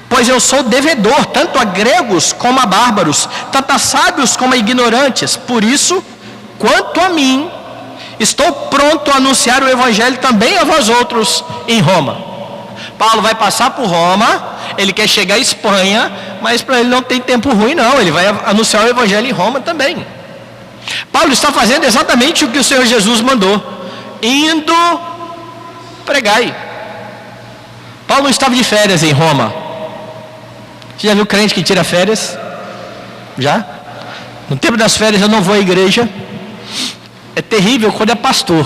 Pois eu sou devedor, tanto a gregos como a bárbaros, tanto a sábios como a ignorantes. Por isso, quanto a mim, estou pronto a anunciar o Evangelho também a vós outros em Roma. Paulo vai passar por Roma, ele quer chegar à Espanha, mas para ele não tem tempo ruim não, ele vai anunciar o Evangelho em Roma também. Paulo está fazendo exatamente o que o Senhor Jesus mandou: indo pregai. Paulo não estava de férias em Roma. Você já viu crente que tira férias? Já? No tempo das férias eu não vou à igreja. É terrível quando é pastor.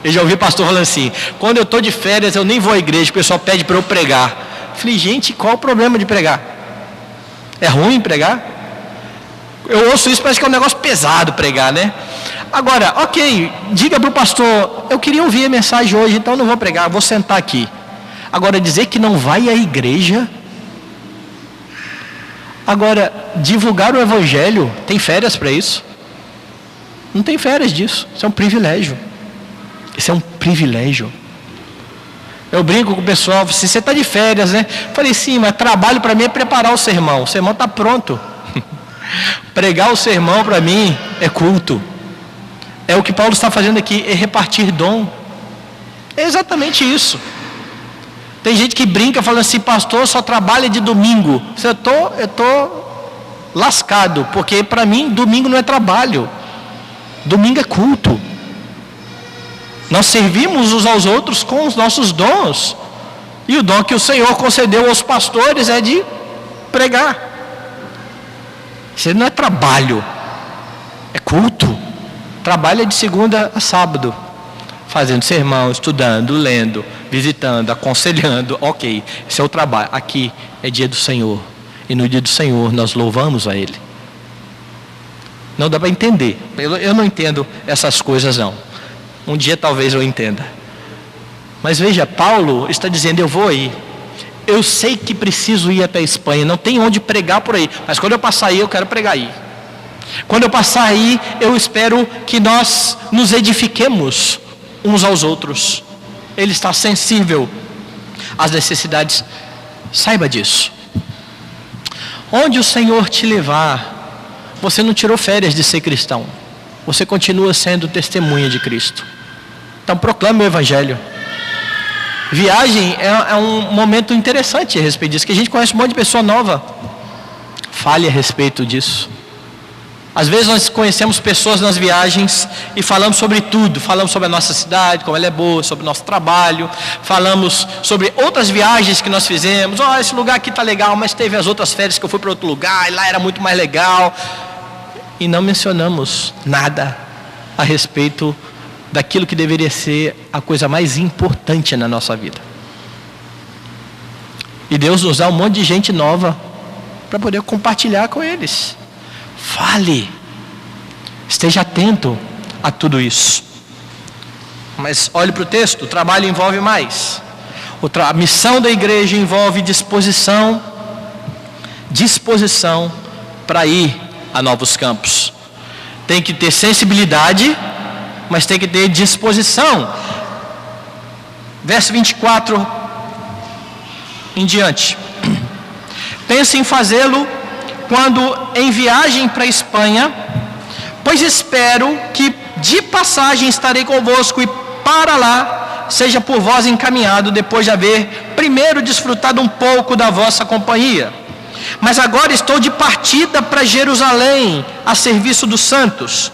Eu já ouvi pastor falando assim: quando eu estou de férias eu nem vou à igreja, o pessoal pede para eu pregar. Eu falei: gente, qual o problema de pregar? É ruim pregar? Eu ouço isso, parece que é um negócio pesado pregar, né? Agora, ok, diga para o pastor: eu queria ouvir a mensagem hoje, então não vou pregar, vou sentar aqui. Agora, dizer que não vai à igreja, Agora, divulgar o Evangelho, tem férias para isso? Não tem férias disso. Isso é um privilégio. Isso é um privilégio. Eu brinco com o pessoal, se você está de férias, né? Falei, sim, mas trabalho para mim é preparar o sermão. O sermão está pronto. Pregar o sermão para mim é culto. É o que Paulo está fazendo aqui, é repartir dom. É exatamente isso. Tem gente que brinca falando assim, pastor, só trabalha de domingo. Eu estou lascado, porque para mim domingo não é trabalho. Domingo é culto. Nós servimos uns aos outros com os nossos dons. E o dom que o Senhor concedeu aos pastores é de pregar. Isso não é trabalho, é culto. Trabalho é de segunda a sábado. Fazendo sermão, estudando, lendo, visitando, aconselhando. Ok, esse é o trabalho. Aqui é dia do Senhor. E no dia do Senhor nós louvamos a Ele. Não dá para entender. Eu não entendo essas coisas não. Um dia talvez eu entenda. Mas veja, Paulo está dizendo, eu vou aí. Eu sei que preciso ir até a Espanha. Não tem onde pregar por aí. Mas quando eu passar aí, eu quero pregar aí. Quando eu passar aí, eu espero que nós nos edifiquemos uns aos outros. Ele está sensível às necessidades. Saiba disso. Onde o Senhor te levar, você não tirou férias de ser cristão. Você continua sendo testemunha de Cristo. Então proclame o Evangelho. Viagem é um momento interessante a respeito disso, que a gente conhece um monte de pessoa nova. Fale a respeito disso. Às vezes nós conhecemos pessoas nas viagens e falamos sobre tudo. Falamos sobre a nossa cidade, como ela é boa, sobre o nosso trabalho. Falamos sobre outras viagens que nós fizemos. Esse lugar aqui está legal, mas teve as outras férias que eu fui para outro lugar e lá era muito mais legal. E não mencionamos nada a respeito daquilo que deveria ser a coisa mais importante na nossa vida. E Deus nos dá um monte de gente nova para poder compartilhar com eles. Fale, esteja atento a tudo isso. Mas olhe para o texto, o trabalho envolve mais. A missão da igreja envolve disposição para ir a novos campos. Tem que ter sensibilidade, mas tem que ter disposição. Verso 24 em diante. Pense em fazê-lo quando em viagem para a Espanha, pois espero que de passagem estarei convosco e para lá seja por vós encaminhado, depois de haver primeiro desfrutado um pouco da vossa companhia. Mas agora estou de partida para Jerusalém, a serviço dos santos,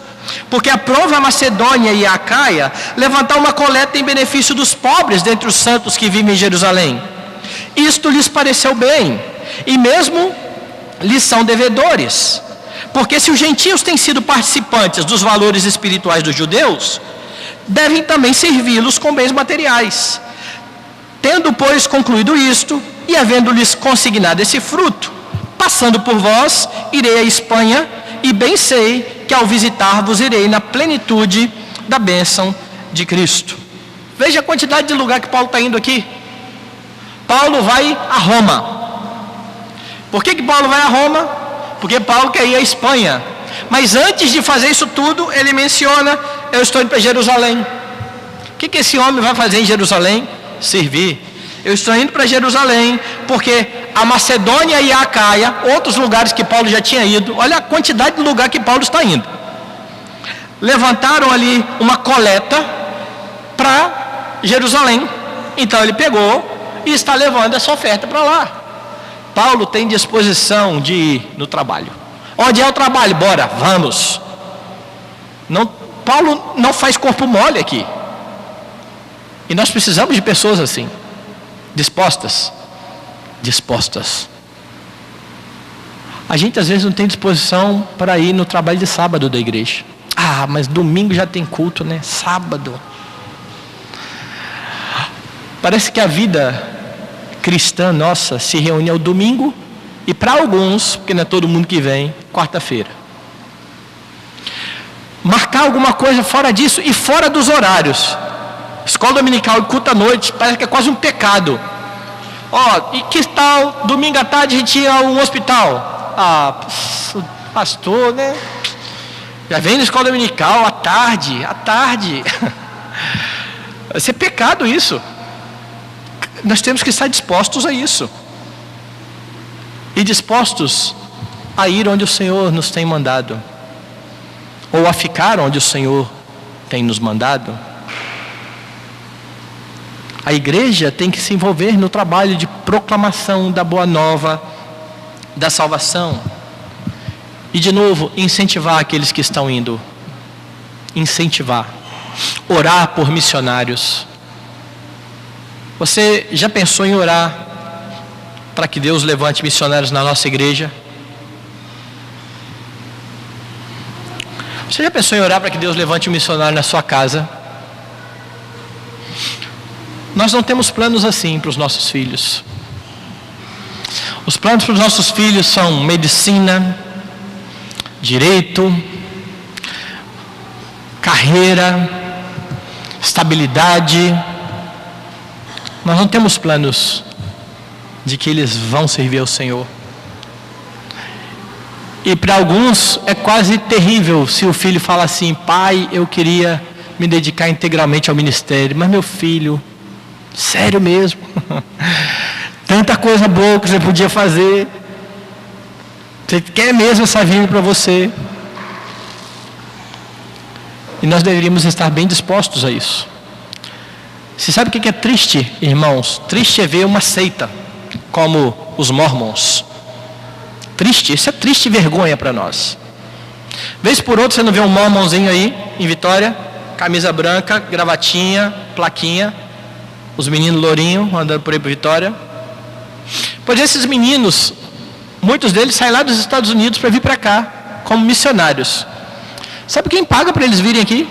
porque aprova a Macedônia e a Acaia levantar uma coleta em benefício dos pobres dentre os santos que vivem em Jerusalém. Isto lhes pareceu bem, e mesmo lhes são devedores, porque se os gentios têm sido participantes dos valores espirituais dos judeus, devem também servi-los com bens materiais. Tendo, pois, concluído isto, e havendo-lhes consignado esse fruto, passando por vós, irei à Espanha, e bem sei que ao visitar-vos irei na plenitude da bênção de Cristo. Veja a quantidade de lugar que Paulo está indo aqui. Paulo vai a Roma. Por que Paulo vai a Roma? Porque Paulo quer ir à Espanha. Mas antes de fazer isso tudo, ele menciona, eu estou indo para Jerusalém. O que esse homem vai fazer em Jerusalém? Servir. Eu estou indo para Jerusalém, porque a Macedônia e a Acaia, outros lugares que Paulo já tinha ido, olha a quantidade de lugar que Paulo está indo. Levantaram ali uma coleta para Jerusalém. Então ele pegou e está levando essa oferta para lá. Paulo tem disposição de ir no trabalho. Onde é o trabalho? Bora, vamos. Não, Paulo não faz corpo mole aqui. E nós precisamos de pessoas assim, dispostas. A gente às vezes não tem disposição para ir no trabalho de sábado da igreja. Mas domingo já tem culto, né? Sábado. Parece que a vida cristã nossa se reúne ao domingo e para alguns, porque não é todo mundo que vem, quarta-feira. Marcar alguma coisa fora disso e fora dos horários. Escola dominical e culto à noite, parece que é quase um pecado. E que tal domingo à tarde a gente ia a um hospital? pastor, né? Já vem na escola dominical à tarde. Vai ser pecado isso. Nós temos que estar dispostos a isso. E dispostos a ir onde o Senhor nos tem mandado. Ou a ficar onde o Senhor tem nos mandado. A igreja tem que se envolver no trabalho de proclamação da boa nova, da salvação. E de novo, incentivar aqueles que estão indo. Incentivar. Orar por missionários. Você já pensou em orar para que Deus levante missionários na nossa igreja? Você já pensou em orar para que Deus levante um missionário na sua casa? Nós não temos planos assim para os nossos filhos. Os planos para os nossos filhos são medicina, direito, carreira, estabilidade. Nós não temos planos de que eles vão servir ao Senhor. E para alguns é quase terrível se o filho fala assim: pai, eu queria me dedicar integralmente ao ministério, mas meu filho, sério mesmo, tanta coisa boa que você podia fazer, você quer mesmo essa vida para você? E nós deveríamos estar bem dispostos a isso. Você sabe o que é triste, irmãos? Triste é ver uma seita como os Mormons. Triste, isso é triste e vergonha para nós. Vez por outra você não vê um Mormonzinho aí em Vitória, camisa branca, gravatinha, plaquinha, os meninos lourinhos andando por aí para Vitória. Pois esses meninos, muitos deles saem lá dos Estados Unidos para vir para cá como missionários. Sabe quem paga para eles virem aqui?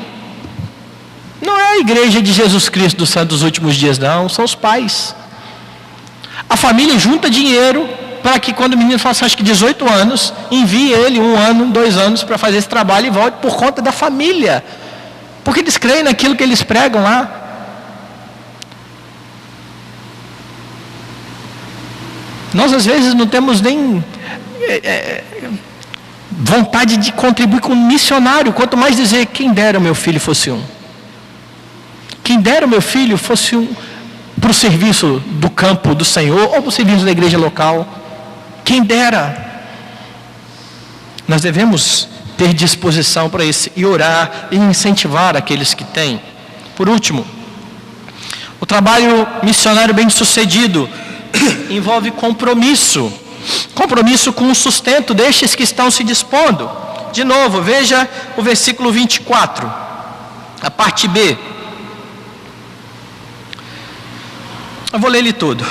Não é a igreja de Jesus Cristo dos Santos dos Últimos Dias, não, são os pais. A família junta dinheiro para que quando o menino faça, acho que 18 anos, envie ele 1 ano, 2 anos para fazer esse trabalho e volte por conta da família. Porque eles creem naquilo que eles pregam lá. Nós às vezes não temos nem vontade de contribuir com um missionário, quanto mais dizer: quem dera meu filho fosse um. Quem dera meu filho fosse um para o serviço do campo do Senhor ou para o serviço da igreja local. Quem dera. Nós devemos ter disposição para isso e orar e incentivar aqueles que têm. Por último, o trabalho missionário bem sucedido envolve compromisso. Compromisso com o sustento destes que estão se dispondo. De novo, veja o versículo 24, a parte B. Eu vou ler ele todo.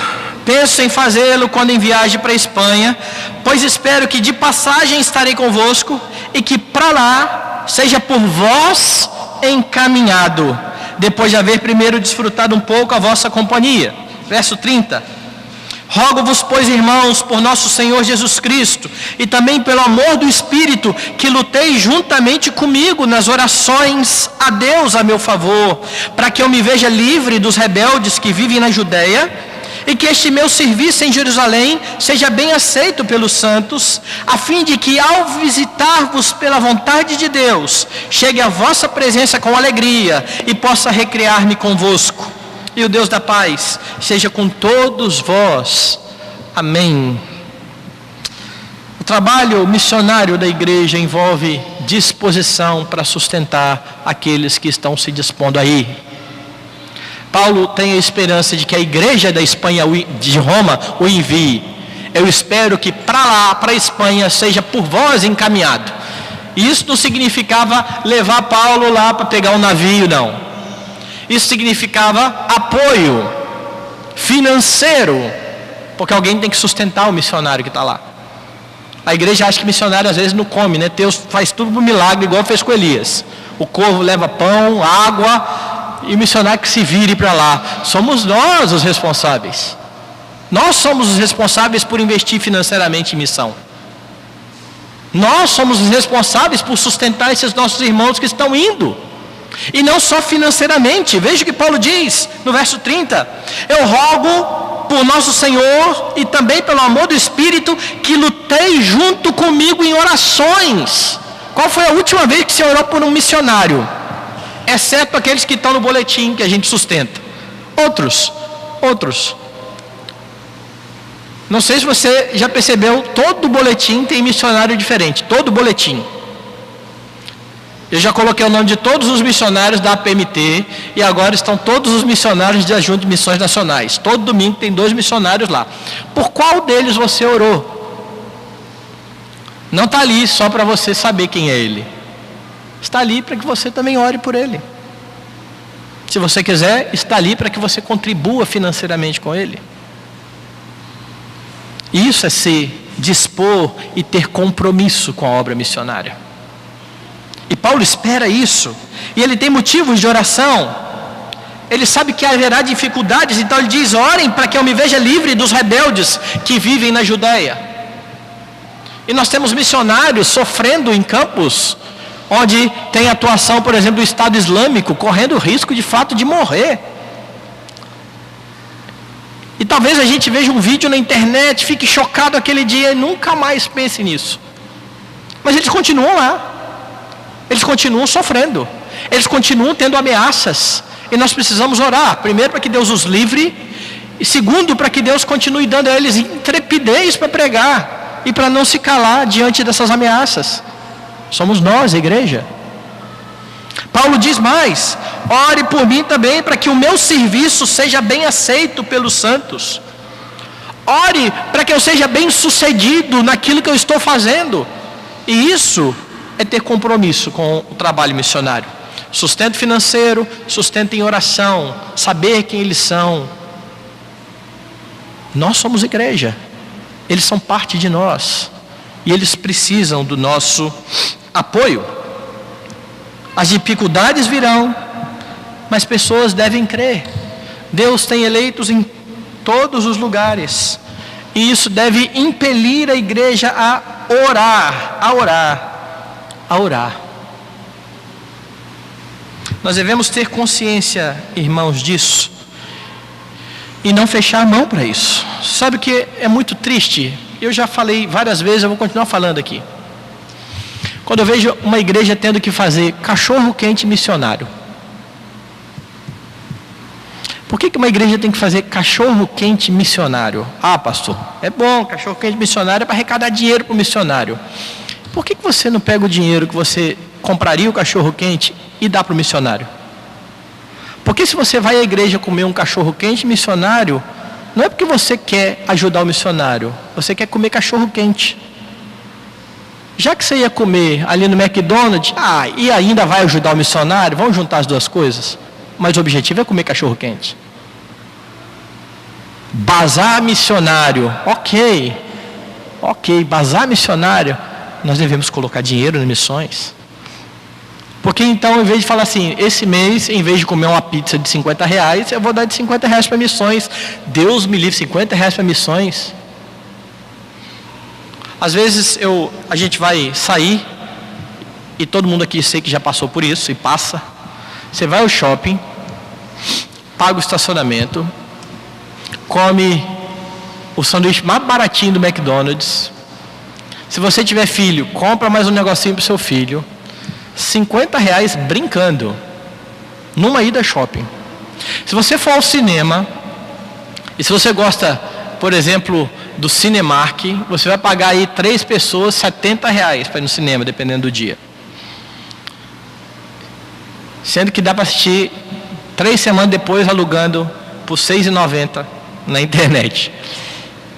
Penso em fazê-lo quando em viagem para a Espanha, pois espero que de passagem estarei convosco e que para lá seja por vós encaminhado, depois de haver primeiro desfrutado um pouco a vossa companhia. Verso 30. Rogo-vos, pois, irmãos, por nosso Senhor Jesus Cristo, e também pelo amor do Espírito, que lutei juntamente comigo nas orações a Deus a meu favor, para que eu me veja livre dos rebeldes que vivem na Judeia, e que este meu serviço em Jerusalém seja bem aceito pelos santos, a fim de que, ao visitar-vos pela vontade de Deus, chegue à vossa presença com alegria, e possa recrear-me convosco. E o Deus da paz seja com todos vós. Amém. O trabalho missionário da igreja envolve disposição para sustentar aqueles que estão se dispondo a ir. Paulo tem a esperança de que a igreja da Espanha, de Roma, o envie. Eu espero que para lá, para a Espanha, seja por vós encaminhado. Isso não significava levar Paulo lá para pegar um navio, não. Isso significava apoio financeiro, porque alguém tem que sustentar o missionário que está lá. A igreja acha que missionário às vezes não come, né? Deus faz tudo por milagre, igual fez com Elias. O corvo leva pão, água, e o missionário que se vire para lá. Somos nós os responsáveis. Nós somos os responsáveis por investir financeiramente em missão. Nós somos os responsáveis por sustentar esses nossos irmãos que estão indo. E não só financeiramente. Veja o que Paulo diz no verso 30. Eu rogo por nosso Senhor e também pelo amor do Espírito, que lutei junto comigo em orações. Qual foi a última vez que você orou por um missionário? Exceto aqueles que estão no boletim que a gente sustenta. Outros. Não sei se você já percebeu, todo boletim tem missionário diferente. Todo boletim. Eu já coloquei o nome de todos os missionários da APMT e agora estão todos os missionários de Junta de Missões Nacionais. Todo domingo tem 2 missionários lá. Por qual deles você orou? Não está ali só para você saber quem é ele. Está ali para que você também ore por ele. Se você quiser, está ali para que você contribua financeiramente com ele. Isso é se dispor e ter compromisso com a obra missionária. E Paulo espera isso. E ele tem motivos de oração. Ele sabe que haverá dificuldades, então ele diz: orem para que eu me veja livre dos rebeldes que vivem na Judéia. E nós temos missionários sofrendo em campos onde tem atuação, por exemplo, do Estado Islâmico, correndo o risco de fato de morrer. E talvez a gente veja um vídeo na internet, fique chocado aquele dia e nunca mais pense nisso. Mas eles continuam lá. Eles continuam sofrendo. Eles continuam tendo ameaças. E nós precisamos orar. Primeiro, para que Deus os livre. E segundo, para que Deus continue dando a eles intrepidez para pregar. E para não se calar diante dessas ameaças. Somos nós, a igreja. Paulo diz mais: ore por mim também, para que o meu serviço seja bem aceito pelos santos. Ore para que eu seja bem sucedido naquilo que eu estou fazendo. E isso é ter compromisso com o trabalho missionário. Sustento financeiro, sustento em oração, saber quem eles são. Nós somos igreja. Eles são parte de nós. E eles precisam do nosso apoio. As dificuldades virão, mas pessoas devem crer. Deus tem eleitos em todos os lugares. E isso deve impelir a igreja a orar. Nós devemos ter consciência, irmãos, disso. E não fechar a mão para isso. Sabe o que é muito triste? Eu já falei várias vezes, eu vou continuar falando aqui. Quando eu vejo uma igreja tendo que fazer cachorro-quente missionário. Por que uma igreja tem que fazer cachorro-quente missionário? Ah, pastor, é bom, cachorro-quente missionário é para arrecadar dinheiro para o missionário. Por que você não pega o dinheiro que você compraria o cachorro-quente e dá para o missionário? Porque se você vai à igreja comer um cachorro-quente missionário, não é porque você quer ajudar o missionário, você quer comer cachorro-quente. Já que você ia comer ali no McDonald's, e ainda vai ajudar o missionário, vamos juntar as duas coisas. Mas o objetivo é comer cachorro-quente. Bazar missionário, ok, bazar missionário, nós devemos colocar dinheiro nas missões. Porque então, em vez de falar assim, esse mês, em vez de comer uma pizza de R$50, eu vou dar de R$50 para missões. Deus me livre, R$50 para missões. Às vezes a gente vai sair, e todo mundo aqui sei que já passou por isso, e passa. Você vai ao shopping, paga o estacionamento, come o sanduíche mais baratinho do McDonald's. Se você tiver filho, compra mais um negocinho para o seu filho. R$50 brincando, numa ida shopping. Se você for ao cinema, e se você gosta, por exemplo, do Cinemark, você vai pagar aí 3 pessoas R$70 para ir no cinema, dependendo do dia. Sendo que dá para assistir 3 semanas depois, alugando por R$6,90 na internet.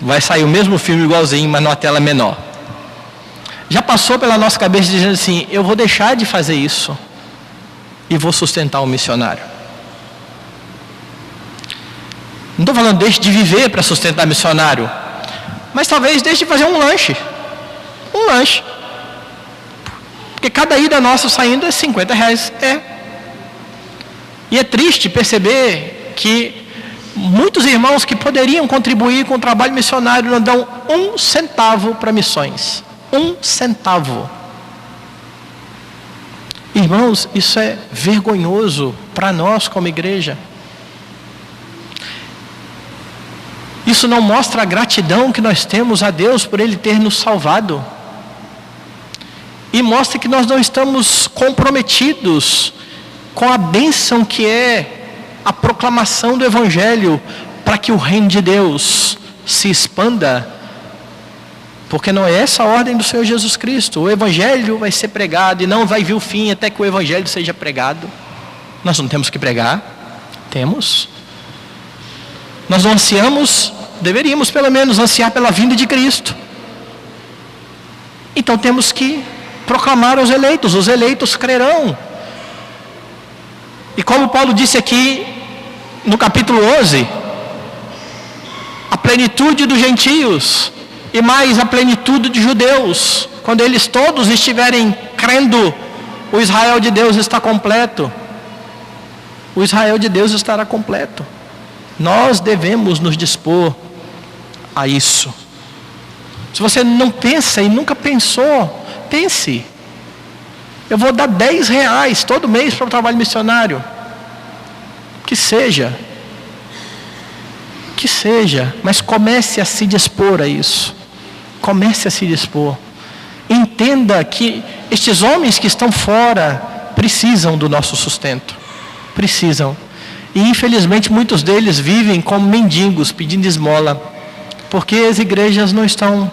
Vai sair o mesmo filme igualzinho, mas numa tela menor. Já passou pela nossa cabeça dizendo assim, eu vou deixar de fazer isso e vou sustentar um missionário. Não estou falando deixe de viver para sustentar missionário, mas talvez deixe de fazer um lanche. Porque cada ida nossa saindo é R$50. E é triste perceber que muitos irmãos que poderiam contribuir com o trabalho missionário não dão 1 centavo para missões. 1 centavo. Irmãos, isso é vergonhoso para nós como igreja. Isso não mostra a gratidão que nós temos a Deus por Ele ter nos salvado. E mostra que nós não estamos comprometidos com a bênção que é a proclamação do Evangelho para que o reino de Deus se expanda. Porque não é essa a ordem do Senhor Jesus Cristo. O Evangelho vai ser pregado e não vai vir o fim até que o Evangelho seja pregado. Nós não temos que pregar? Temos. Nós não ansiamos? Deveríamos pelo menos ansiar pela vinda de Cristo. Então temos que proclamar aos eleitos. Os eleitos crerão. E como Paulo disse aqui no capítulo 11, a plenitude dos gentios e mais a plenitude de judeus, quando eles todos estiverem crendo, o Israel de Deus está completo. O Israel de Deus estará completo. Nós devemos nos dispor a isso. Se você não pensa e nunca pensou, pense. Eu vou dar R$10 todo mês para o trabalho missionário. Que seja, mas comece a se dispor a isso. Comece a se dispor. Entenda que estes homens que estão fora precisam do nosso sustento. Precisam. E infelizmente muitos deles vivem como mendigos, pedindo esmola, porque as igrejas não estão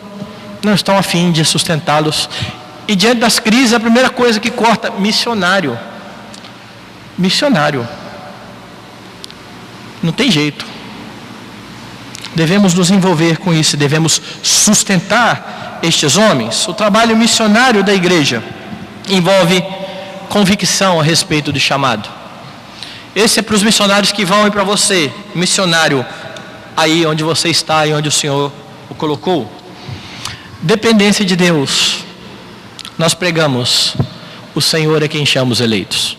a fim de sustentá-los. E diante das crises, a primeira coisa que corta, missionário. Não tem jeito. Devemos nos envolver com isso, devemos sustentar estes homens. O trabalho missionário da igreja envolve convicção a respeito do chamado. Esse é para os missionários que vão e para você, missionário, aí onde você está e onde o Senhor o colocou. Dependência de Deus. Nós pregamos, o Senhor é quem chama os eleitos.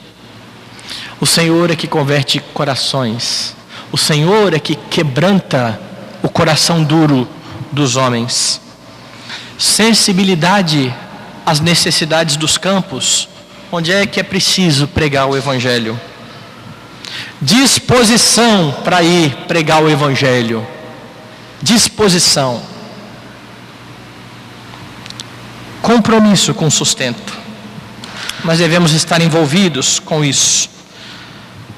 O Senhor é que converte corações. O Senhor é que quebranta o coração duro dos homens. Sensibilidade às necessidades dos campos, onde é que é preciso pregar o Evangelho. Disposição para ir pregar o Evangelho. Disposição. Compromisso com o sustento. Nós devemos estar envolvidos com isso,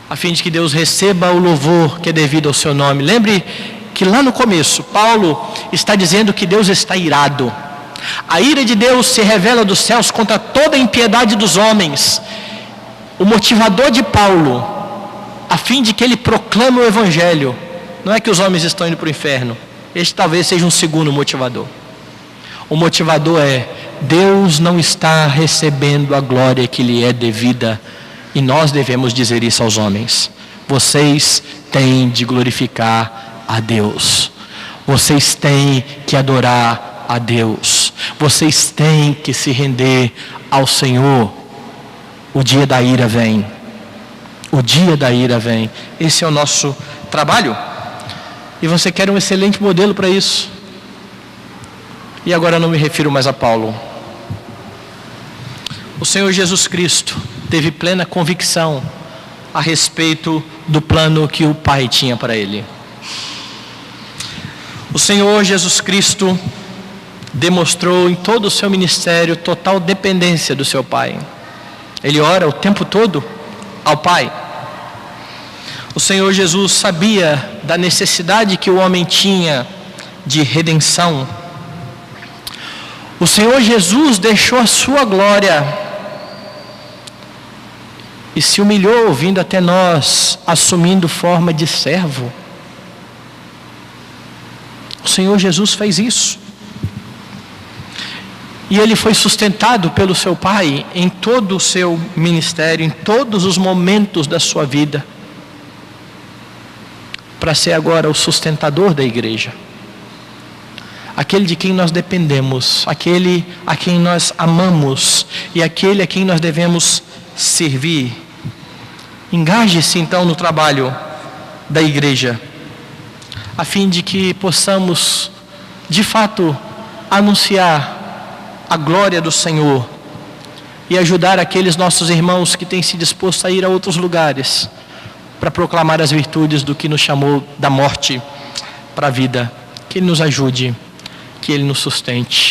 a fim de que Deus receba o louvor que é devido ao seu nome. Lembre que lá no começo, Paulo está dizendo que Deus está irado. A ira de Deus se revela dos céus contra toda a impiedade dos homens. O motivador de Paulo, a fim de que ele proclame o Evangelho, não é que os homens estão indo para o inferno. Este talvez seja um segundo motivador. O motivador é: Deus não está recebendo a glória que lhe é devida. E nós devemos dizer isso aos homens. Vocês têm de glorificar a Deus. Vocês têm que adorar a Deus. Vocês têm que se render ao Senhor. O dia da ira vem. O dia da ira vem. Esse é o nosso trabalho. E você quer um excelente modelo para isso. E agora eu não me refiro mais a Paulo. O Senhor Jesus Cristo teve plena convicção a respeito do plano que o Pai tinha para ele. O Senhor Jesus Cristo demonstrou em todo o seu ministério total dependência do seu Pai. Ele ora o tempo todo ao Pai. O Senhor Jesus sabia da necessidade que o homem tinha de redenção. O Senhor Jesus deixou a sua glória e se humilhou vindo até nós, assumindo forma de servo. O Senhor Jesus fez isso. E ele foi sustentado pelo seu Pai em todo o seu ministério, em todos os momentos da sua vida, para ser agora o sustentador da igreja. Aquele de quem nós dependemos, aquele a quem nós amamos e aquele a quem nós devemos servir. Engaje-se então no trabalho da igreja, a fim de que possamos de fato anunciar a glória do Senhor e ajudar aqueles nossos irmãos que têm se disposto a ir a outros lugares para proclamar as virtudes do que nos chamou da morte para a vida. Que Ele nos ajude, que Ele nos sustente.